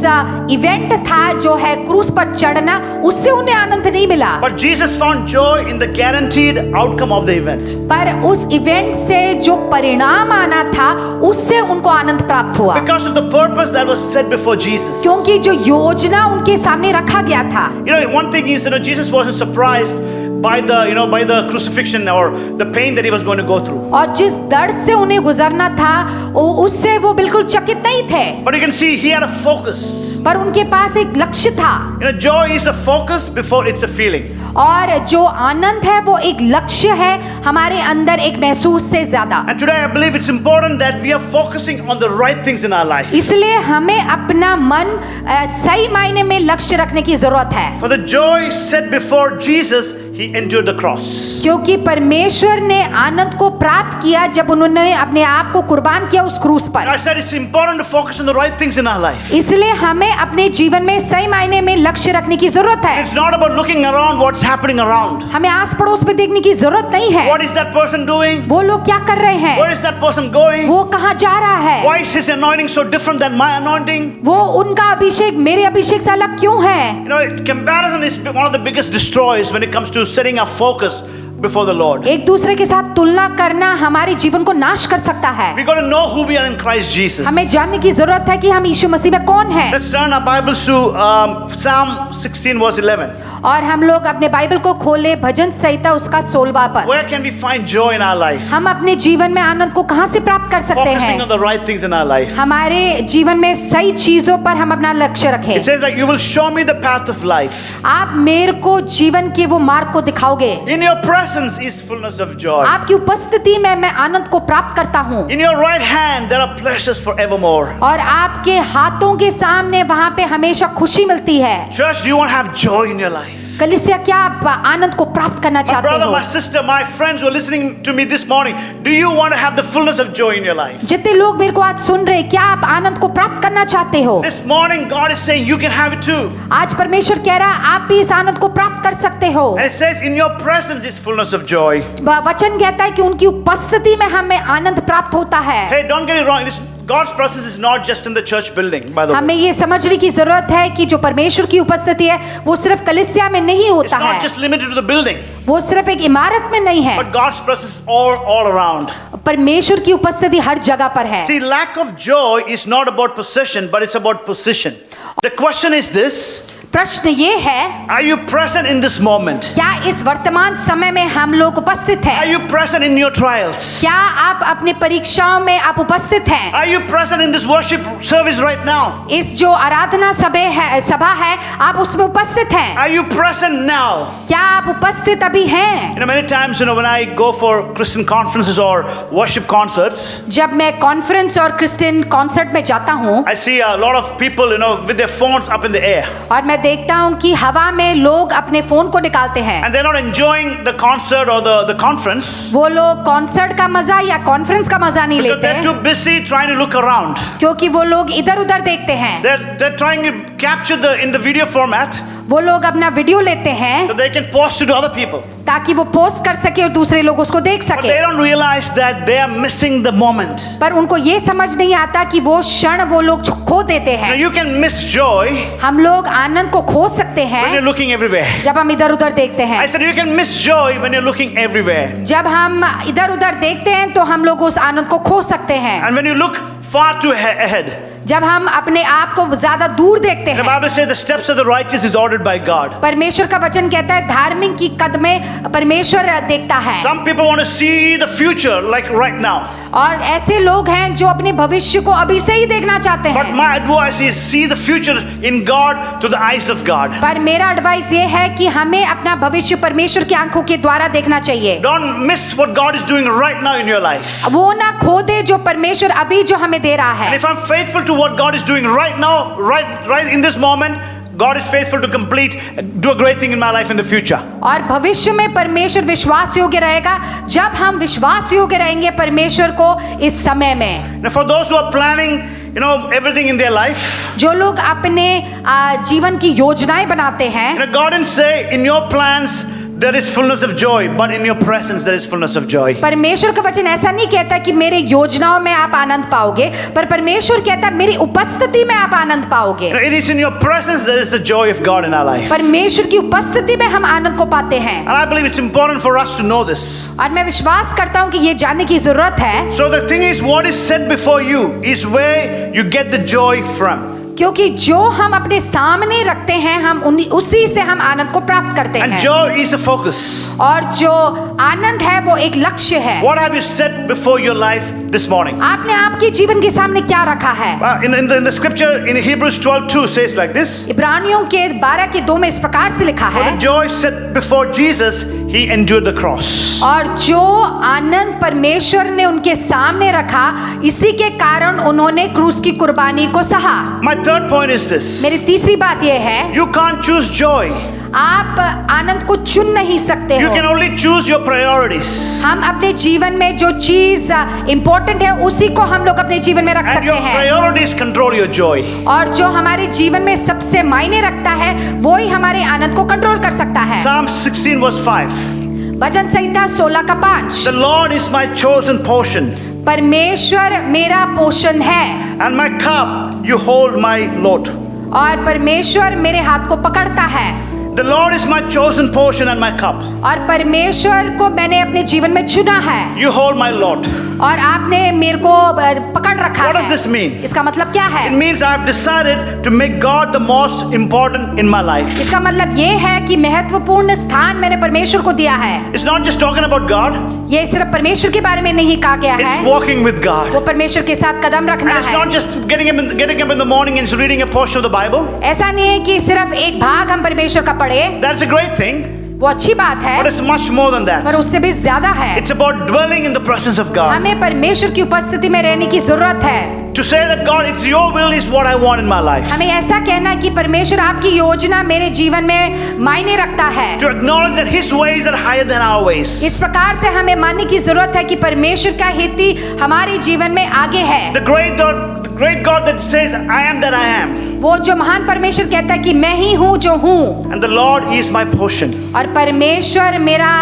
इवेंट था जो है क्रूस पर चढ़ना, उससे उन्हें आनंद नहीं मिला, But Jesus found joy in the guaranteed outcome of the event. पर उस इवेंट से जो परिणाम आना था उससे उनको आनंद प्राप्त हुआ, Because of the purpose that was set before Jesus. क्योंकि जो योजना उनके सामने रखा गया था। One thing is, Jesus wasn't surprised by the crucifixion or the pain that he was going to go through. और जिस दर्द से उन्हें गुजरना था उससे वो बिल्कुल चकित नहीं थे, But you can see he had a focus. पर उनके पास एक लक्ष्य था। Joy is a focus before it's a feeling. और जो आनंद है वो एक लक्ष्य है हमारे अंदर एक महसूस से ज्यादा। And today I believe it's important that we are focusing on the right things in our life. इसलिए हमें अपना मन सही मायने में लक्ष्य रखने की जरूरत है, For the joy set before Jesus, he endured the cross. क्योंकि परमेश्वर ने आनंद को प्राप्त किया जब उन्होंने अपने आप को कुर्बान किया उस क्रूस पर। I said it's important to focus on the right things in our life. इसलिए हमें अपने जीवन में सही मायने में लक्ष्य रखने की जरूरत है। It's not about looking around what's happening around. हमें आस पड़ोस में देखने की जरूरत नहीं है, What is that person doing? वो लोग क्या कर रहे हैं, Where is that person going? वो कहाँ जा रहा है, Why is his anointing so different than my anointing? वो उनका अभिषेक मेरे अभिषेक से अलग क्यों है। Comparison is one of the biggest destroyers when it comes to setting our focus before the Lord. एक दूसरे के साथ तुलना करना हमारे जीवन को नाश कर सकता है। We got to know who we are in Christ Jesus. हमें जानने की जरूरत है कि हम यीशु मसीह में कौन हैं। Let's turn our Bibles to Psalm 16 verse 11. और हम लोग अपने बाइबल को खोले भजन संहिता उसका 16वां पद। Where can we find joy in our life? हम अपने जीवन में आनंद को कहां से प्राप्त कर सकते Focusing हैं? on the right things in our life. हमारे जीवन में सही चीजों पर हम अपना लक्ष्य रखें। It says that you will show me the path of life. आप मेरे को जीवन के वो मार्ग को दिखाओगे। In your presence is fullness of joy. आपकी उपस्थिति में मैं आनंद को प्राप्त करता हूँ। In your right hand there are pleasures forevermore. और आपके हाथों के सामने वहां पे हमेशा खुशी मिलती है। Church, do you want to have joy in your life? कलीसिया, क्या आप आनंद को प्राप्त करना My चाहते brother, हो? my sister, my friends who are listening to me this morning, do you want to have the fullness of joy in your life? जितने लोग मेरे को आज सुन रहे हैं, क्या आप आनंद को प्राप्त करना चाहते हो? This morning God is saying you can have it too. आज परमेश्वर कह रहा है आप भी इस आनंद को प्राप्त कर सकते हो। And it says in your presence is fullness of joy. वचन कहता है कि उनकी उपस्थिति में हमें आनंद प्राप्त होता है। Hey, don't get it wrong. God's presence is not just in the church building, by the way. हमें ये समझने की जरूरत है कि जो परमेश्वर की उपस्थिति है वो सिर्फ कलीसिया में नहीं It's होता not है, just limited to the building, वो सिर्फ एक इमारत में नहीं है, but God's presence is all around. परमेश्वर की उपस्थिति हर जगह पर है। See, lack of joy is not about possession, but it's about position. The question is this: प्रश्न ये है, are you present in this moment? क्या इस वर्तमान समय में हम लोग उपस्थित Are हैं? you present in your trials? क्या आप अपने परीक्षाओं में आप उपस्थित हैं? Are you present in this worship service right now? इस जो आराधना सभा है आप उसमें उपस्थित हैं? Are you present now? क्या आप उपस्थित अभी हैं? Many times, when I go for Christian conferences or worship concerts, जब मैं कॉन्फ्रेंस और क्रिश्चियन कॉन्सर्ट में जाता हूँ I see a lot of people, with their phones up in the air, और मैं देखता हूँ कि हवा में लोग अपने फोन को निकालते हैं। and they're not enjoying the concert or the conference वो लोग कॉन्सर्ट का मजा या कॉन्फ्रेंस का मजा नहीं because they're लेते, too busy trying to look around. क्योंकि वो लोग इधर उधर देखते हैं। They're trying to capture in the video format वो लोग अपना वीडियो लेते हैं so they can post it to other people. ताकि वो पोस्ट कर सके और दूसरे लोग उसको देख But सके, they don't realize that they are missing the moment. पर उनको ये समझ नहीं आता कि वो क्षण वो लोग खो देते Now हैं। you can miss joy हम लोग आनंद को खो सकते when you're हैं looking everywhere. जब हम इधर उधर देखते हैं। I said you can miss joy when you're looking everywhere. जब हम इधर उधर देखते हैं तो हम लोग उस आनंद को खो सकते हैं। And when you look far too ahead, जब हम अपने आप को ज्यादा दूर देखते the हैं, Bible says the steps of the righteous is ordered by God. परमेश्वर का वचन कहता है धार्मिक की कदमें परमेश्वर देखता है। Some people want to see the future like right now. और ऐसे लोग हैं जो अपने भविष्य को अभी से ही देखना चाहते But हैं, my advice is see the future in God through the eyes of God. पर मेरा एडवाइस ये है कि हमें अपना भविष्य परमेश्वर की आंखों के द्वारा देखना चाहिए। Don't miss what God is doing right now in your life. वो ना खो दे जो परमेश्वर अभी जो हमें दे रहा And है। if I'm faithful to what God is doing right now, right in this moment, God is faithful to do a great thing in my life in the future. और भविष्य में परमेश्वर विश्वास योग्य रहेगा जब हम विश्वास योग्य रहेंगे परमेश्वर को इस समय में। Now for those who are planning, everything in their life, जो लोग अपने जीवन की योजनाएं बनाते हैं, You know, God didn't say in your plans there is fullness of joy, but in your presence there is fullness of joy. परमेश्वर का वचन ऐसा नहीं कहता कि मेरे योजनाओं में आप आनंद पाओगे, पर परमेश्वर कहता है मेरी उपस्थिति में आप आनंद पाओगे। You know, it is in your presence there is the joy of God in our life. परमेश्वर की उपस्थिति में हम आनंद को पाते हैं। And I believe it's important for us to know this. और मैं विश्वास करता हूँ कि ये जानने की जरूरत है, So the thing is, what is set before you is where you get the joy from. क्योंकि जो हम अपने सामने रखते हैं हम उसी से हम आनंद को प्राप्त करते And हैं। joy is a focus. और जो आनंद है वो एक लक्ष्य है। What have you set before your life this morning? आपने आपके जीवन के सामने क्या रखा है? In the scripture in Hebrews 12:2 says like this. इब्रानियों के 12:2 में इस प्रकार से लिखा For है, the joy set before Jesus, he endured the cross. और जो आनंद परमेश्वर ने उनके सामने रखा, इसी के कारण उन्होंने क्रूस की कुर्बानी को सहा। My third point is this. मेरी तीसरी बात यह है, You can't choose joy. आप आनंद को चुन नहीं सकते You हो। can only choose your priorities. हम अपने जीवन में जो चीज इम्पोर्टेंट है उसी को हम लोग अपने जीवन में रख And your सकते हैं, priorities control your joy. और जो हमारे जीवन में सबसे मायने रखता है वो ही हमारे आनंद को कंट्रोल कर सकता है। Psalm 16 verse 5. Bhajan Samhita 16:5, The Lord is my chosen portion, परमेश्वर मेरा पोषण है and my cup you hold my lot. और परमेश्वर मेरे हाथ को पकड़ता है। The Lord is my chosen portion and my cup. और परमेश्वर को मैंने अपने जीवन में चुना है You hold my lot. और आपने मेरे को पकड़ रखा What does है। this mean? इसका मतलब क्या है? It means I've decided to make God the most important in my life. इसका मतलब ये है कि महत्वपूर्ण स्थान मैंने परमेश्वर को दिया है। It's not just talking about God, ये सिर्फ परमेश्वर के बारे में नहीं कहा गया it's है, walking with God. वो परमेश्वर के साथ कदम रखना And it's है। not just getting up in the morning and reading a portion of the Bible. ऐसा नहीं है कि सिर्फ एक भाग हम परमेश्वर का पढ़े, That's a great thing, वो अच्छी बात है, but it's much more than पर that. उससे भी ज्यादा है। It's about dwelling in the presence of God. हमें परमेश्वर की उपस्थिति में रहने की जरूरत है। To say that God, it's your will is what I want in my life. हमें ऐसा कहना कि परमेश्वर आपकी योजना मेरे जीवन में मायने रखता है। To acknowledge that His ways are higher than our ways. इस प्रकार से हमें मानने की जरूरत है कि परमेश्वर का हित ही हमारे जीवन में आगे है। The great God that says, I am that I am. वो जो महान परमेश्वर कहता है कि मैं ही हूँ जो हूँ, And the Lord, He is my portion. और परमेश्वर मेरा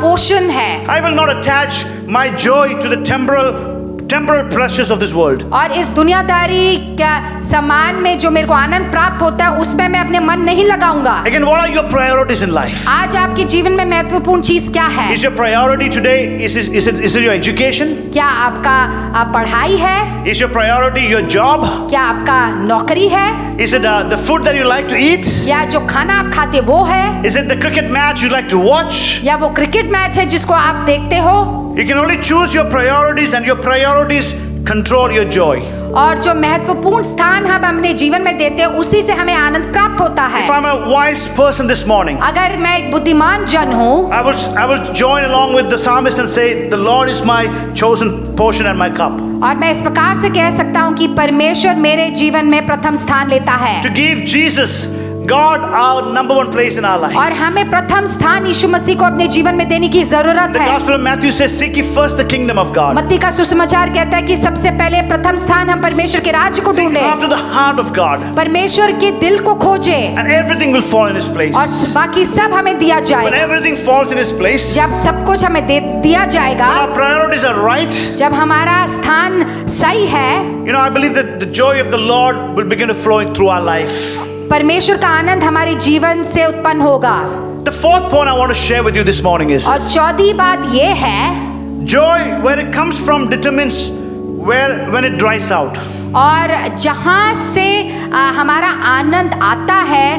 पोषण है। I will not attach my joy to the temporal pleasures of this world. और इस दुनियादारी का सामान में जो मेरे को आनंद प्राप्त होता है उसमें मैं अपने मन नहीं लगाऊंगा। Again, what are your priorities in life? आज आपके जीवन में महत्वपूर्ण चीज क्या है? Is your priority today, is it your education? क्या आपका पढ़ाई है? Is your priority your job? क्या आपका नौकरी है? Is it the food that you like to eat? या जो खाना आप खाते वो है? Is it the cricket match you like to watch? या वो क्रिकेट मैच है जिसको आप देखते हो? You can only choose your priorities, and your priorities control your joy. और जो महत्वपूर्ण स्थान हम अपने जीवन में देते हैं उसी से हमें आनंद प्राप्त होता है। If I'm a wise person this morning, अगर मैं एक बुद्धिमान जन हूँ, I will join along with the psalmist and say, the Lord is my chosen portion and my cup. और मैं इस प्रकार से कह सकता हूँ कि परमेश्वर मेरे जीवन में प्रथम स्थान लेता है। To give Jesus, God, our number one place in our life. और हमें प्रथम स्थान यीशु मसीह को अपने जीवन में देने की जरूरत The है। Gospel of Matthew says, seek ye first the kingdom of God. मत्ती का सुसमाचार कहता है कि सबसे पहले प्रथम स्थान हम परमेश्वर के राज्य को Seek ढूंढे, after the heart of God, परमेश्वर के दिल को खोजे, and everything will fall in His place. और बाकी सब हमें दिया When जाएगा। everything falls in His place, जब सब कुछ हमें दिया जाएगा, when our priorities are right, जब हमारा स्थान सही है, I believe that the joy of the Lord will begin to flow through our life. परमेश्वर का आनंद हमारे जीवन से उत्पन्न होगा। The fourth point I want to share with you this morning is और चौथी बात ये है, joy, where it comes from, determines when it dries out. और जहाँ से हमारा आनंद आता है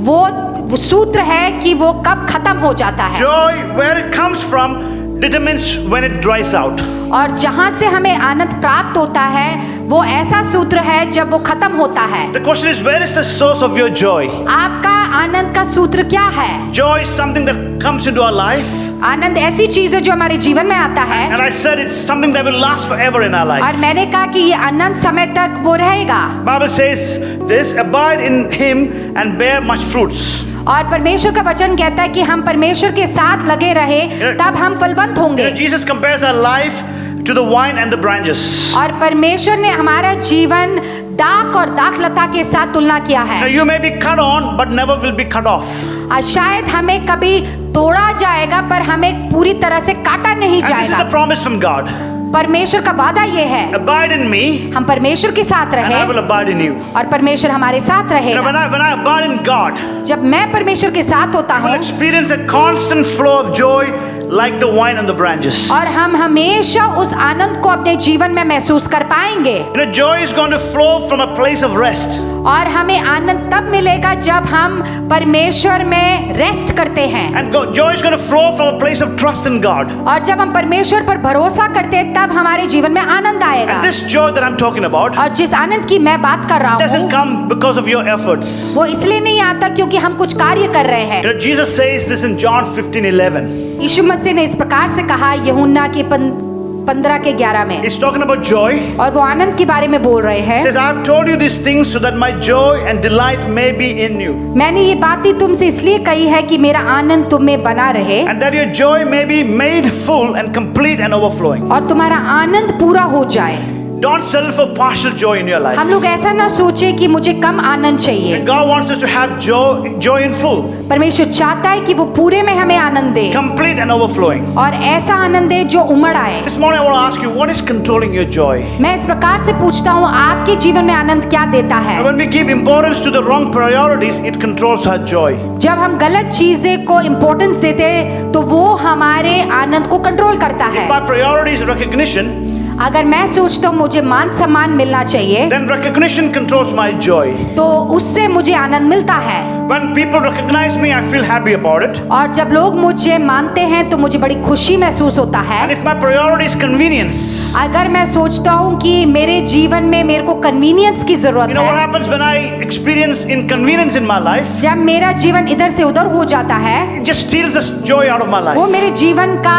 वो सूत्र है कि वो कब खत्म हो जाता है। Joy, where it comes from, determines when it dries out. और जहाँ से हमें आनंद प्राप्त होता है वो ऐसा सूत्र है जब वो खत्म होता है। The question is, where is the source of your joy? आपका आनंद का सूत्र क्या है? Joy is something that comes into our life, आनंद ऐसी चीज है जो हमारे जीवन में आता है, and I said it's something that will last forever in our life. और मैंने कहा कि ये अनंत समय तक वो रहेगा। Bible says this, abide in Him and bear much fruits. और परमेश्वर का वचन कहता है कि हम परमेश्वर के साथ लगे रहे तब हम फलवंत होंगे। Jesus compares our life to the wine and the branches. और परमेश्वर ने हमारा जीवन दाख और दाखलता के साथ तुलना किया Now, है। you may be cut on, but never will be cut off. शायद हमें कभी तोड़ा जाएगा पर हमें पूरी तरह से काटा नहीं And this is the जाएगा। promise from God. परमेश्वर का वादा ये है, Abide in me, हम परमेश्वर के साथ and I रहे will abide in you. और परमेश्वर हमारे साथ You know, रहेगा। when I abide in God, जब मैं परमेश्वर के साथ होता I will हूँ experience a constant flow of joy like the wine on the branches. और हम हमेशा उस आनंद को अपने जीवन में महसूस कर पाएंगे। You know, joy is going to flow from a place of rest. और हमें आनंद तब मिलेगा जब हम परमेश्वर में रेस्ट करते हैं And joy is going to flow from a place of trust in God. और जब हम परमेश्वर पर भरोसा करते हैं तब हमारे जीवन में आनंद आएगा। And this joy that I'm talking about और जिस आनंद की मैं बात कर रहा doesn't हूँ come because of your efforts. वो इसलिए नहीं आता क्योंकि हम कुछ कार्य कर रहे हैं। You know, Jesus says this in John 15:11. यीशु मसीह ने इस प्रकार से कहा यूहन्ना के 15:11 में, He's talking about joy. और वो आनंद के बारे में बोल रहे He हैं। says, I have told you these things so that my joy and delight may be in you, मैंने ये बातें तुमसे इसलिए कही है कि मेरा आनंद तुम में बना रहे and that your joy may be made full and complete and overflowing. और तुम्हारा आनंद पूरा हो जाए। Don't settle for partial joy in your life. हम लोग ऐसा ना सोचे कि मुझे कम आनंद चाहिए। God wants us to have joy in full, परमेश्वर चाहता है कि वो पूरे में हमें आनंद दे complete and overflowing. और ऐसा आनंद दे जो उमड़ आए। This morning I want to ask you, what is controlling your joy? मैं इस प्रकार से पूछता हूँ, आपके जीवन में आनंद क्या देता है? And when we give importance to the wrong priorities, it controls our joy. जब हम गलत चीजें को इम्पोर्टेंस देते हैं तो वो हमारे आनंद को कंट्रोल करता If है। my priority is recognition, अगर मैं सोचता हूँ मुझे मान सम्मान मिलना चाहिए then recognition controls my joy. तो उससे मुझे आनंद मिलता है। When people recognize me, I feel happy about it. और जब लोग मुझे मानते हैं तो मुझे बड़ी खुशी महसूस होता And है। if my priority is convenience, अगर मैं सोचता हूँ कि मेरे जीवन में मेरे को कन्वीनियंस की you जरूरत know what है, happens when I experience inconvenience in my life? जब मेरा जीवन इधर से उधर हो जाता है It just steals the joy out of my वो life. मेरे जीवन का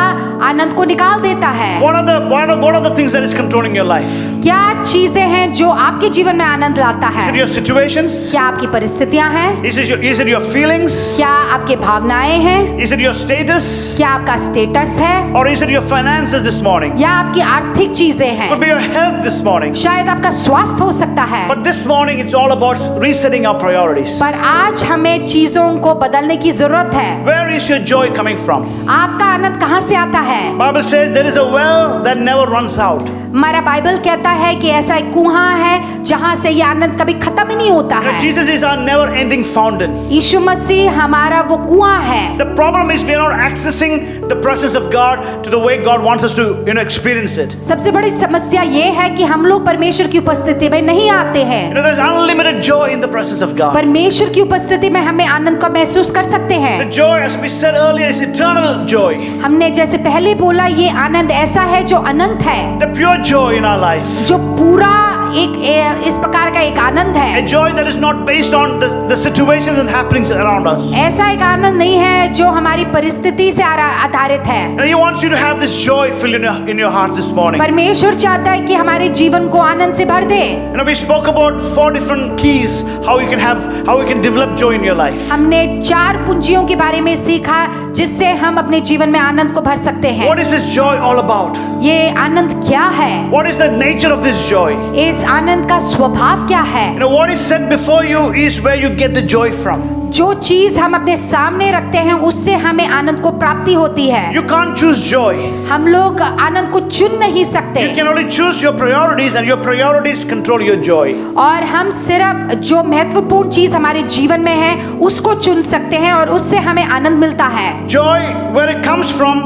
आनंद को निकाल देता है। What are the things that is controlling your life? क्या चीजें हैं जो आपके जीवन में आनंद लाता Is it है? your situations? क्या आपकी परिस्थितियां हैं? Is it your feelings? क्या आपके भावनाएं हैं? Is it your status? क्या आपका स्टेटस है? Or is it your finances this morning? या आपकी आर्थिक चीजें हैं? Could be your health this morning. शायद आपका स्वास्थ्य हो सकता है। But this morning it's all about resetting our priorities. पर आज हमें चीजों को बदलने की जरूरत है। Where is your joy coming from? आपका आनंद कहाँ से आता है? Bible says there is a well that never runs out. हमारा बाइबल कहता है कि ऐसा एक कुआं है जहां से ये आनंद कभी खत्म ही नहीं होता You know, है। Jesus is our never-ending fountain. यीशु मसीह हमारा वो कुआं है। The problem is we are not accessing the presence of God to the way God wants us to, experience it. सबसे बड़ी समस्या ये है कि हम लोग परमेश्वर की उपस्थिति में नहीं आते हैं। You know, there's unlimited joy in the presence of God. परमेश्वर की उपस्थिति में हमें आनंद को महसूस कर सकते The हैं। joy, as we said earlier, is eternal joy. हमने जैसे पहले बोला ये आनंद ऐसा है जो अनंत है, The pure joy in our life. जो पूरा इस प्रकार का एक आनंद A है। joy that is not based on the situations and happenings around us. ऐसा एक आनंद नहीं है जो हमारी परिस्थिति से आधारित है। And He wants you to have this joy filled in your hearts this morning. परमेश्वर चाहता है कि हमारे जीवन को आनंद से भर दे। You know, we spoke about 4 different keys how you can develop joy in your life. हमने 4 पूंजियों के बारे में सीखा जिससे हम अपने जीवन में आनंद को भर सकते हैं। What is this joy all about? ये आनंद क्या है? What is the nature of this joy? इस आनंद का स्वभाव क्या है? You know, what is set before you is where you get the joy from. जो चीज हम अपने सामने रखते हैं उससे हमें आनंद को प्राप्ति होती है। You can't choose joy. हम लोग आनंद को चुन नहीं सकते You can only choose your priorities, and your priorities control your joy. और हम सिर्फ जो महत्वपूर्ण चीज हमारे जीवन में है उसको चुन सकते हैं और उससे हमें आनंद मिलता है। Joy, where it comes from,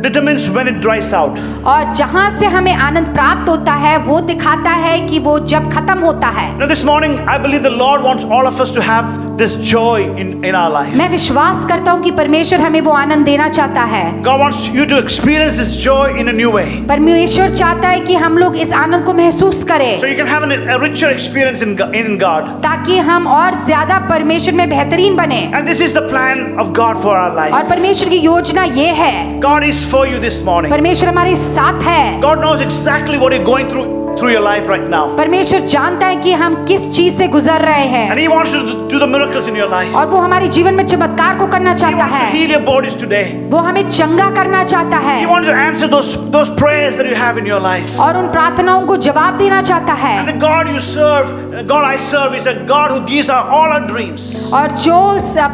determines when it dries out. और जहां से हमें आनंद प्राप्त होता है वो दिखाता है कि वो जब खत्म होता है। Now, this morning, I believe the Lord wants all of us to have this joy in our life. मैं विश्वास करता हूँ कि परमेश्वर हमें वो आनंद देना चाहता है। God wants you to experience this joy in a new way, परमेश्वर चाहता है कि हम लोग इस आनंद को महसूस करें so you can have a richer experience in God. ताकि हम और ज्यादा परमेश्वर में बेहतरीन बने। And this is the plan of God for our life. और परमेश्वर की योजना ये है, God is for you this morning. परमेश्वर हमारे साथ है। God knows exactly what you're going through your life right now. परमेश्वर जानता है कि हम किस चीज से गुजर रहे हैं And He wants to do the miracles in your life. और वो हमारे जीवन में चमत्कार को करना He चाहता wants to है। heal your bodies today. वो हमें चंगा करना चाहता है He wants to answer those prayers that you have in your life. और उन प्रार्थनाओं को जवाब देना चाहता है। And the God you serve God I serve is a God who gives us all our dreams. और जो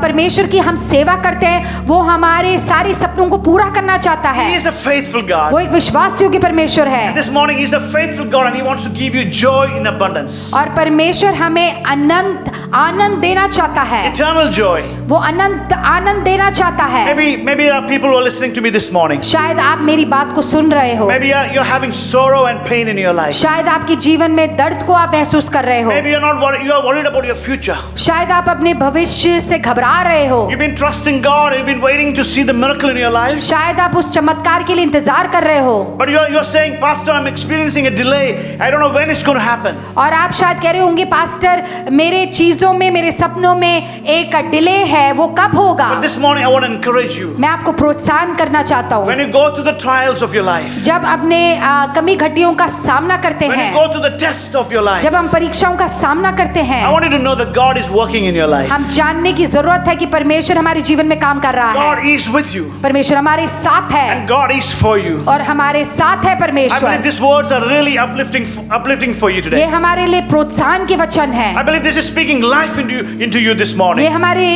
परमेश्वर की हम सेवा करते हैं वो हमारे सारे सपनों को पूरा करना चाहता He है। is a faithful God. वो एक विश्वास योग्य परमेश्वर है। This morning He is a faithful God and He wants to give you joy in abundance. और परमेश्वर हमें अनंत आनंद देना चाहता है। Eternal joy. वो अनंत आनंद देना चाहता है। Maybe there are people who are listening to me this morning. शायद आप मेरी बात को सुन रहे हो। Maybe you're having sorrow and pain in your life. शायद आपके जीवन में दर्द को आप महसूस कर रहे हो। Maybe you are worried about your future. शायद आप अपने भविष्य से घबरा रहे हो। You've been trusting God, you've been waiting to see the miracle in your life. शायद आप उस चमत्कार के लिए इंतजार कर रहे हो। But you're saying, Pastor, I'm experiencing a delay. I don't know when it's going to happen. और आप शायद कह रहे होंगे पास्टर मेरे चीजों में मेरे सपनों में एक डिले है, वो कब होगा? But this morning I want to encourage you. मैं आपको प्रोत्साहन करना चाहता हूँ। When you go through the trials of your life, जब अपने कमी घटियों का सामना करते when you हैं, go through the test of your life, जब हम परीक्षाओं का सामना करते हैं, I want you to know that God is working in your life. हम जानने की जरूरत है कि परमेश्वर हमारे जीवन में काम कर रहा God है। is with you परमेश्वर हमारे साथ है and God is for you. और हमारे साथ है I believe परमेश्वर। these words are really uplifting for you ये today. हमारे लिए प्रोत्साहन के वचन है। I believe this is speaking life into you this ये morning. हमारे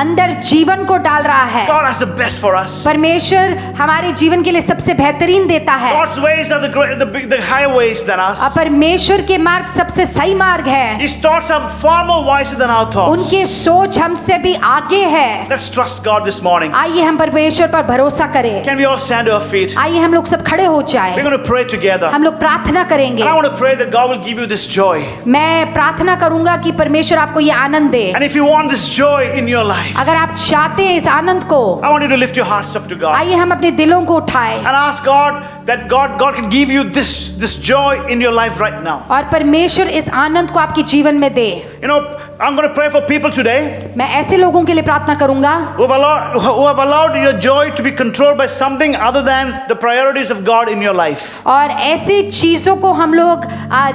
अंदर जीवन को डाल रहा है। God has the best for us. परमेश्वर हमारे जीवन के लिए सबसे बेहतरीन देता है। God's ways are the higher ways than us. और परमेश्वर के मार्ग सबसे सही मार्ग है। His thoughts are far more wiser than our thoughts. उनकी सोच हमसे भी आगे है। Let's trust God this morning. आइए हम परमेश्वर पर भरोसा करें। Can we all stand to our feet? आइए हम लोग सब खड़े हो We're जाएं। going to pray together. हम लोग प्रार्थना करेंगे। And I want to pray that God will give you this joy. मैं प्रार्थना करूंगा कि परमेश्वर आपको ये आनंद दे। And if you want this joy in your life, अगर आप चाहते हैं इस आनंद को, I want you to lift your hearts up to God आइए हम अपने दिलों को उठाएं and ask God that God can give you this joy in your life right now. और परमेश्वर इस आनंद को आपके जीवन में दे। You know, I'm going to pray for people today मैं ऐसे लोगों के लिए प्रार्थना करूंगा who have allowed your joy to be controlled by something other than the priorities of God in your life. और ऐसी चीजों को हम लोग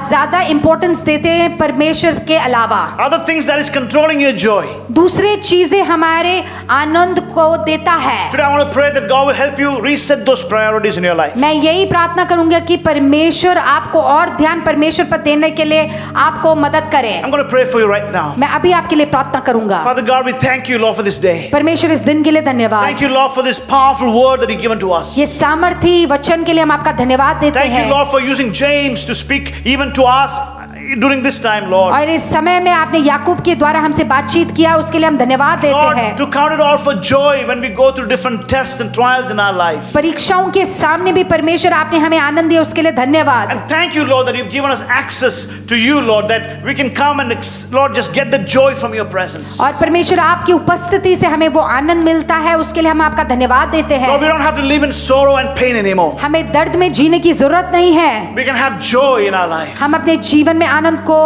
ज्यादा इंपॉर्टेंस देते हैं परमेश्वर के अलावा। Other things that is controlling your joy. दूसरे चीजें हमारे आनंद को देता है। Today I want to pray that God will help you reset those priorities in your life. मैं यही प्रार्थना करूंगा कि परमेश्वर आपको और ध्यान परमेश्वर पर देने के लिए आपको मदद करे। I'm going to pray for you right now. मैं अभी आपके लिए प्रार्थना करूंगा। Father God, we thank you, Lord, for this day. परमेश्वर इस दिन के लिए धन्यवाद। Thank you, Lord, for this powerful word that you've given to us. ये सामर्थी वचन के लिए हम आपका धन्यवाद देते Thank you, हैं। Lord, for using James to speak even to us during this time, Lord. और इस समय में आपने याकूब के द्वारा हमसे बातचीत किया, उसके लिए हम धन्यवाद देते Lord, हैं। to count it all for joy when we go through different tests and trials in our life. परीक्षाओं के सामने भी परमेश्वर आपने हमें आनंद दिया, उसके लिए धन्यवाद। And thank you, Lord, that you've given us access to you, Lord, that we can come and, Lord, just get the joy from your presence. और परमेश्वर आपकी उपस्थिति से हमें वो आनंद मिलता है, उसके लिए हम आपका धन्यवाद देते हैं। Lord, we don't have to live in sorrow and pain anymore. हमें दर्द में जीने की जरूरत नहीं है। We can have joy in our life. हम अपने जीवन में आनंद को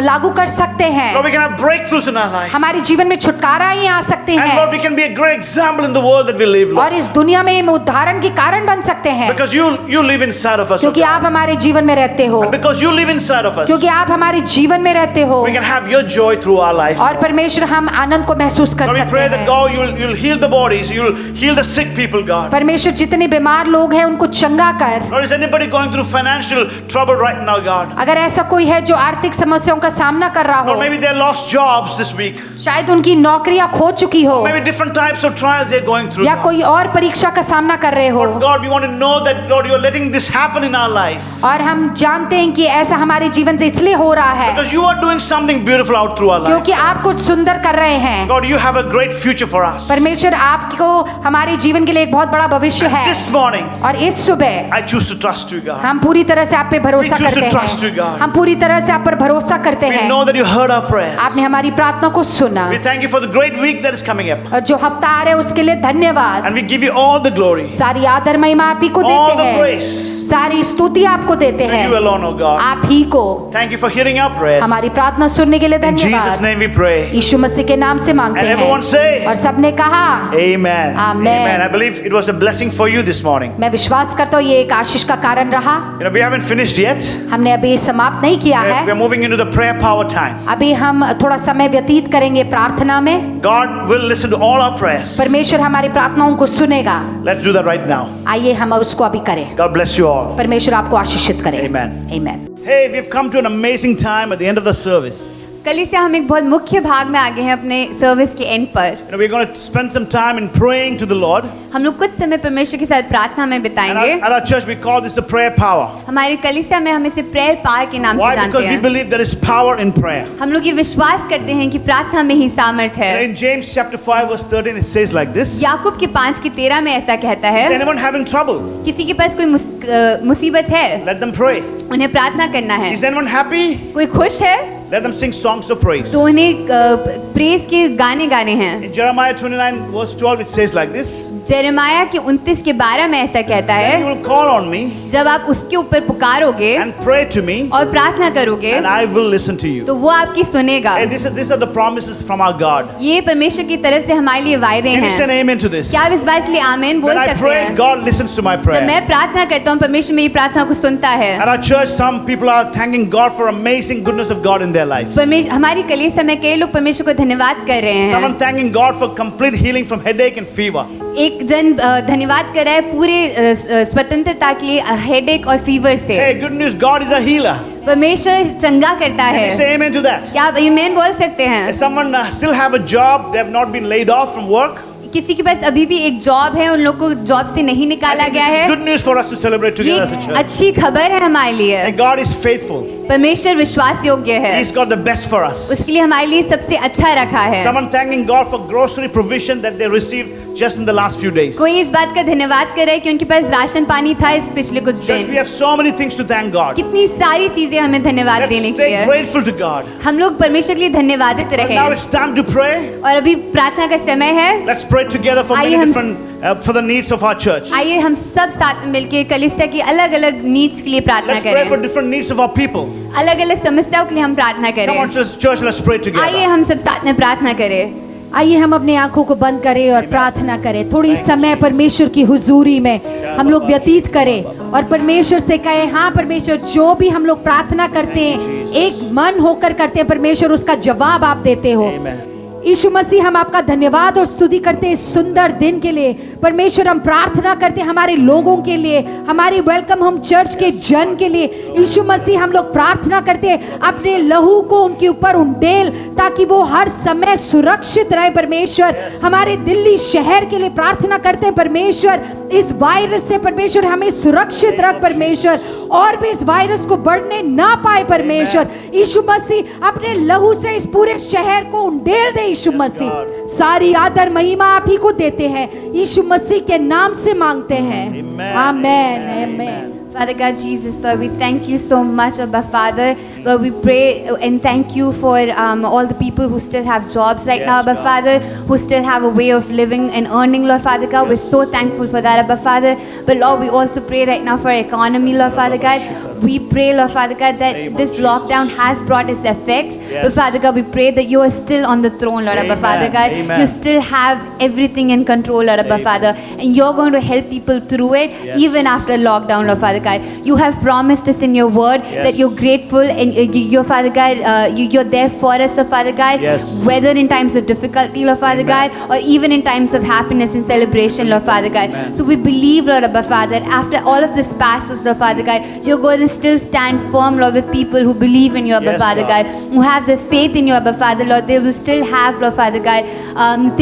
लागू कर सकते हैं। Lord, we can have breakthroughs in our life. हमारे जीवन में छुटकारा ही आ सकते And Lord, हैं we can be a great example in the world that we live, Lord. और इस दुनिया में उदाहरण के कारण बन सकते हैं, Because you live inside of us, क्योंकि oh God. आप हमारे जीवन में रहते हो, And because you live inside of us, क्योंकि आप हमारे जीवन में रहते हो we can have your joy through our life. और परमेश्वर हम आनंद को महसूस कर Lord, we सकते pray that हैं। God, you'll heal the bodies, you'll heal the sick people, God. परमेश्वर जितने बीमार लोग हैं उनको चंगा कर। Lord, is anybody going through financial trouble right now, God? अगर ऐसा कोई है जो आर्थिक समस्याओं का सामना कर रहा हो, Or maybe they lost jobs this week. शायद उनकी नौकरियां खो चुकी हो, Maybe different types of trials they're going through. या God. कोई और परीक्षा का सामना कर रहे हो, Lord God, we want to know that, Lord, you're letting this happen in our life. और हम जानते हैं कि ऐसा हमारे जीवन से इसलिए हो रहा है Because you are doing something beautiful out through our life. क्योंकि आप कुछ सुंदर कर रहे हैं। God, you have a great future for us. परमेश्वर आपको हमारे जीवन के लिए एक बहुत बड़ा भविष्य है, This morning, और इस सुबह I choose to trust you, God. हम पूरी तरह से आप पे भरोसा We choose to करते trust you, हैं। God. हम पूरी तरह से आप पर भरोसा करते We हैं। know that you heard our prayers. आपने हमारी प्रार्थना को सुना, We thank you for the great week that is coming up. और जो हफ्ता आ रहा है उसके लिए धन्यवाद। And we give you all the glory, सारी आदर महिमा आप ही को all देते the हैं, praise. सारी स्तुति आपको देते To हैं, you alone, oh God. आप ही को। Thank you for hearing our prayers. हमारी प्रार्थना सुनने के लिए In Jesus' धन्यवाद। name we pray. यीशु मसीह के नाम से मांगते And हैं, everyone say, और सबने कहा Amen. Amen. I believe it was a blessing for you this morning. मैं विश्वास करता हूँ ये एक आशीष का कारण रहा। You know, we haven't finished yet. हमने अभी समाप्त नहीं किया We're है, moving into the prayer power time. अभी हम थोड़ा समय व्यतीत करेंगे प्रार्थना में। God will listen to all our prayers. परमेश्वर हमारी प्रार्थनाओं को सुनेगा। Let's do that right now. आइए हम उसको अभी करें। God bless you all. परमेश्वर आपको आशीषित करे। Amen. Amen. Hey, we've come to an amazing time at the end of the service. कलीसिया हम एक बहुत मुख्य भाग में आ गए हैं अपने सर्विस के एंड पर. You know, we're going to spend some time in praying to the Lord. हम लोग कुछ समय परमेश्वर के साथ प्रार्थना में And बिताएंगे. at our church, we call this the prayer power. हमारी कलीसिया में हम इसे प्रेयर पावर के नाम से Why? जानते Because we हैं. believe there is power in prayer. हम लोग ये विश्वास करते हैं कि प्रार्थना में ही सामर्थ है. In James chapter 5 verse 13 it says like this. याकूब के 5:13 में ऐसा कहता Is है, anyone having trouble? किसी के पास कोई मुसीबत है, Let them pray. उन्हें प्रार्थना करना है. Is anyone happy? कोई खुश है, Let them sing songs of praise. तो उन्हें प्रेज के गाने गाने हैं. In Jeremiah 29 verse 12 it says like this. Jeremiah के 29:12 में ऐसा कहता You है, will call on me जब आप उसके ऊपर पुकारोगे and pray to me और प्रार्थना करोगे and I will listen to you. तो वो आपकी सुनेगा. Hey, these are the promises from our God. ये परमेश्वर की तरफ से हमारे लिए वायदे Can you say हैं. an amen to this? क्या आप इस बात के लिए आमीन बोल When I सकते pray, हैं? God listens to my जब prayer. मैं प्रार्थना करता हूँ परमेश्वर मेरी प्रार्थना को सुनता है. At our church, some people are thanking God for amazing goodness of God in their life. हमारी कलीसिया में कई लोग परमेश्वर को धन्यवाद कर रहे हैं. Someone thanking God for complete healing from headache and fever. एक जन धन्यवाद कर रहा है पूरे स्वतंत्रता के लिए हेडेक और फीवर से. Hey, good news, God is a healer. परमेश्वर चंगा करता Can you है. say amen to that? क्या आप आमीन बोल सकते हैं? Does someone still have a job, they have not been laid off from work? किसी के पास अभी भी एक जॉब है, उन लोग को जॉब से नहीं I निकाला think गया this is है. good news for us to celebrate ये together as a church. अच्छी खबर है हमारे लिए. And God is faithful. परमेश्वर विश्वास योग्य है. He's got the best for us. उसके लिए हमारे लिए सबसे अच्छा रखा है. Someone thanking God for grocery provision that they received just in the last few days. कोई इस बात का धन्यवाद कर रहा है कि उनके पास राशन पानी था इस पिछले कुछ Church, we दिन. have so many things to thank God. कितनी सारी चीजें हमें धन्यवाद Let's देने के stay लिए. grateful to God. हम लोग परमेश्वर के लिए धन्यवादित रहे. Now it's time to pray. और अभी प्रार्थना का समय है. Let's pray together for आइए many हम- different for the needs of our church. आइए हम सब साथ में मिलकर कलीसिया की अलग अलग नीड्स के लिए प्रार्थना Let's pray for करें. different needs of our people. अलग अलग समस्याओं के लिए हम प्रार्थना Come on, करें. church, let's pray आइए together. हम सब साथ में प्रार्थना करें. आइए हम अपनी आंखों को बंद करें और प्रार्थना करें. थोड़ी समय परमेश्वर की हुजूरी में हम लोग व्यतीत करें और परमेश्वर से कहें, हाँ परमेश्वर, जो भी हम लोग प्रार्थना करते हैं एक मन होकर करते हैं, परमेश्वर उसका जवाब आप देते हो. Amen. यीशु मसीह, हम आपका धन्यवाद और स्तुति करते हैं इस सुंदर दिन के लिए. परमेश्वर, हम प्रार्थना करते हैं हमारे लोगों के लिए, हमारी वेलकम होम चर्च के जन के लिए. यीशु मसीह, हम लोग प्रार्थना करते हैं अपने लहू को उनके ऊपर उंडेल ताकि वो हर समय सुरक्षित रहे. परमेश्वर, हमारे दिल्ली शहर के लिए प्रार्थना करते हैं परमेश्वर, इस वायरस से परमेश्वर हमें सुरक्षित रख परमेश्वर, और भी इस वायरस को बढ़ने ना पाए परमेश्वर. यीशु मसीह, अपने लहू से इस पूरे शहर को उंडेल दे. यीशु मसीह, सारी आदर महिमा आप ही को देते हैं, यीशु मसीह के नाम से मांगते हैं. आमेन. आमेन. Father God, Jesus, Lord, we thank you so much, Abba Father. Lord, we pray and thank you for all the people who still have jobs right now, Abba Father, who still have a way of living and earning, Lord Father God. We're so thankful for that, Abba Father. But Lord, we also pray right now for our economy, Lord Father God. We pray, Lord Father God, that this lockdown has brought its effects. But Father God, we pray that you are still on the throne, Lord Abba Father God. Amen. You still have everything in control, Lord Abba Father. And you're going to help people through it, even after lockdown, Lord Father God. You have promised us in your word that you're grateful and your Father God, you're there for us, Lord Father God. Whether in times of difficulty, Lord Father God, or even in times of happiness and celebration, Lord Father God. So we believe, Lord Abba Father, after all of this passes, Lord Father God, you're going to still stand firm, Lord, with people who believe in you, Abba Father God, who have the faith in you, Abba Father, Lord. They will still have, Lord Father God,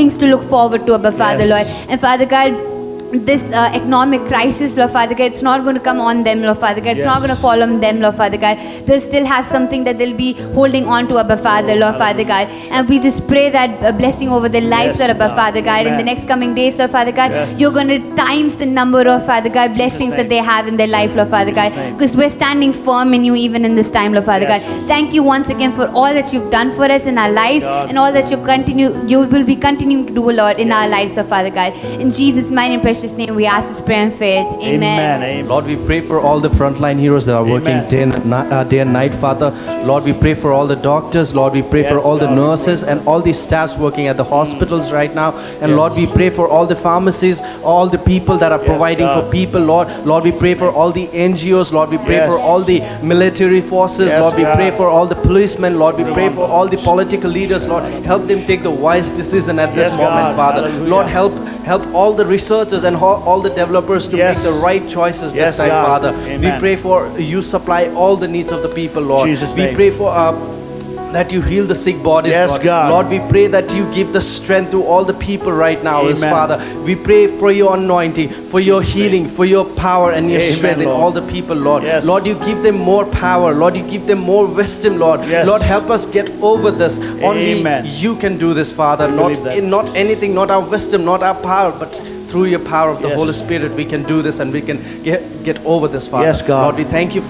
things to look forward to, Abba Father, Lord. And Father God, this economic crisis, Lord Father God, it's not going to come on them, Lord Father God. It's not going to fall on them, Lord Father God. They'll still have something that they'll be holding on to, Abba Father, Lord Father God. And we just pray that blessing over their lives, Lord Abba Father God. In the next coming days, Lord Father God, you're going to times the number of, Father God, blessings that they have in their life, Lord Father God. Because we're standing firm in you even in this time, Lord Father God. Thank you once again for all that you've done for us in our lives and all that you will be continuing to do, Lord, in our lives, Lord Father God. In Jesus' mighty and precious name, we ask this prayer in faith. Amen. Lord, we pray for all the frontline heroes that are working day and night, Father. Lord, we pray for all the doctors. Lord, we pray for all the nurses and all the staffs working at the hospitals right now. And Lord, we pray for all the pharmacies, all the people that are providing for people, Lord. Lord, we pray for all the NGOs. Lord, we pray for all the military forces. Lord, we pray for all the policemen. Lord, we pray for all the political leaders. Lord, help them take the wise decision at this moment, Father. Lord, help all the researchers and all the developers to Yes. make the right choices Yes, this time, God. Father. We Amen. pray for you supply all the needs of the people, Lord. Jesus' we name. pray for that you heal the sick bodies, Yes, Lord. God. Lord, we pray that you give the strength to all the people right now, as Amen. Father. We pray for your anointing, for your healing, for your power and your Amen, strength in Lord. all the people, Lord. Yes. Lord, you give them more power. Lord, you give them more wisdom, Lord. Yes. Lord, help us get over this. Only Amen. you can do this, Father. believe that. Not anything, not our wisdom, not our power, but through your power of the Yes. Holy Spirit, we can do this and we can get over this, Father. Yes, God. Lord, we thank you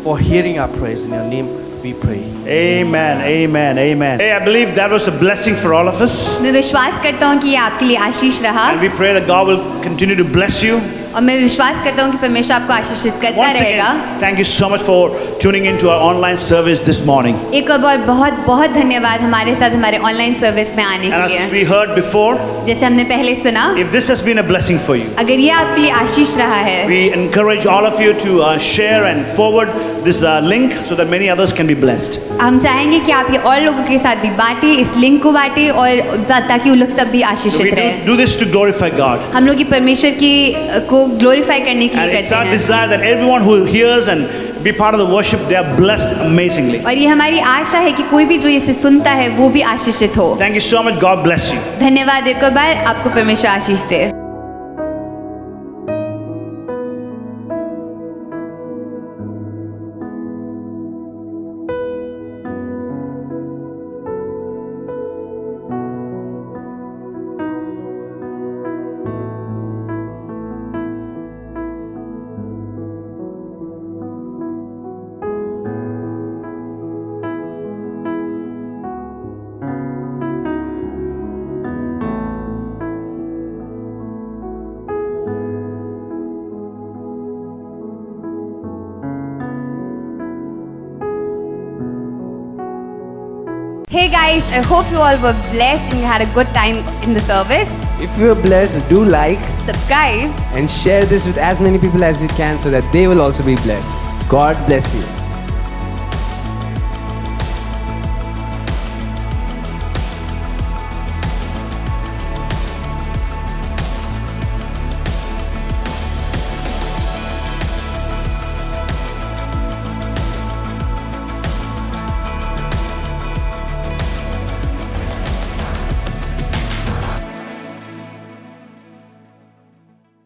for hearing our praise. In your name, we pray. Amen, amen, amen. Hey, I believe that was a blessing for all of us. मैं विश्वास करता हूँ कि ये आपके लिए आशीष रहा And we pray that God will continue to bless you. और मैं विश्वास करता हूँ कि परमेश्वर आपको आशीषित करता Once रहेगा। again, thank you so much for tuning into our online service this morning. एक और बार बहुत बहुत धन्यवाद हमारे साथ हमारे ऑनलाइन सर्विस में आने And के as लिए। we heard before, जैसे हमने पहले सुना, if this has been a blessing for you, अगर ये आपके लिए आशीष रहा है, we encourage all of you to share and forward this link so that many others can be blessed. हम चाहेंगे कि आप ये और लोगों के साथ भी बांटें, इस लिंक को बांटें और ताकि वो लोग सब भी So we आशीषित रहे। do this to glorify God. हम लोग ये परमेश्वर की को ग्लोरीफाई करने के लिए And it's करते our हैं desire that everyone who hears and be part of the worship, they are blessed amazingly. और ये हमारी आशा है कि कोई भी जो इसे सुनता है वो भी आशीषित हो। Thank you so much. God bless you. धन्यवाद एक और बार, आपको परमेश्वर आशीष दे। Hey guys, I hope you all were blessed and you had a good time in the service. If you are blessed, do like Subscribe. and share this with as many people as you can so that they will also be blessed. God bless you.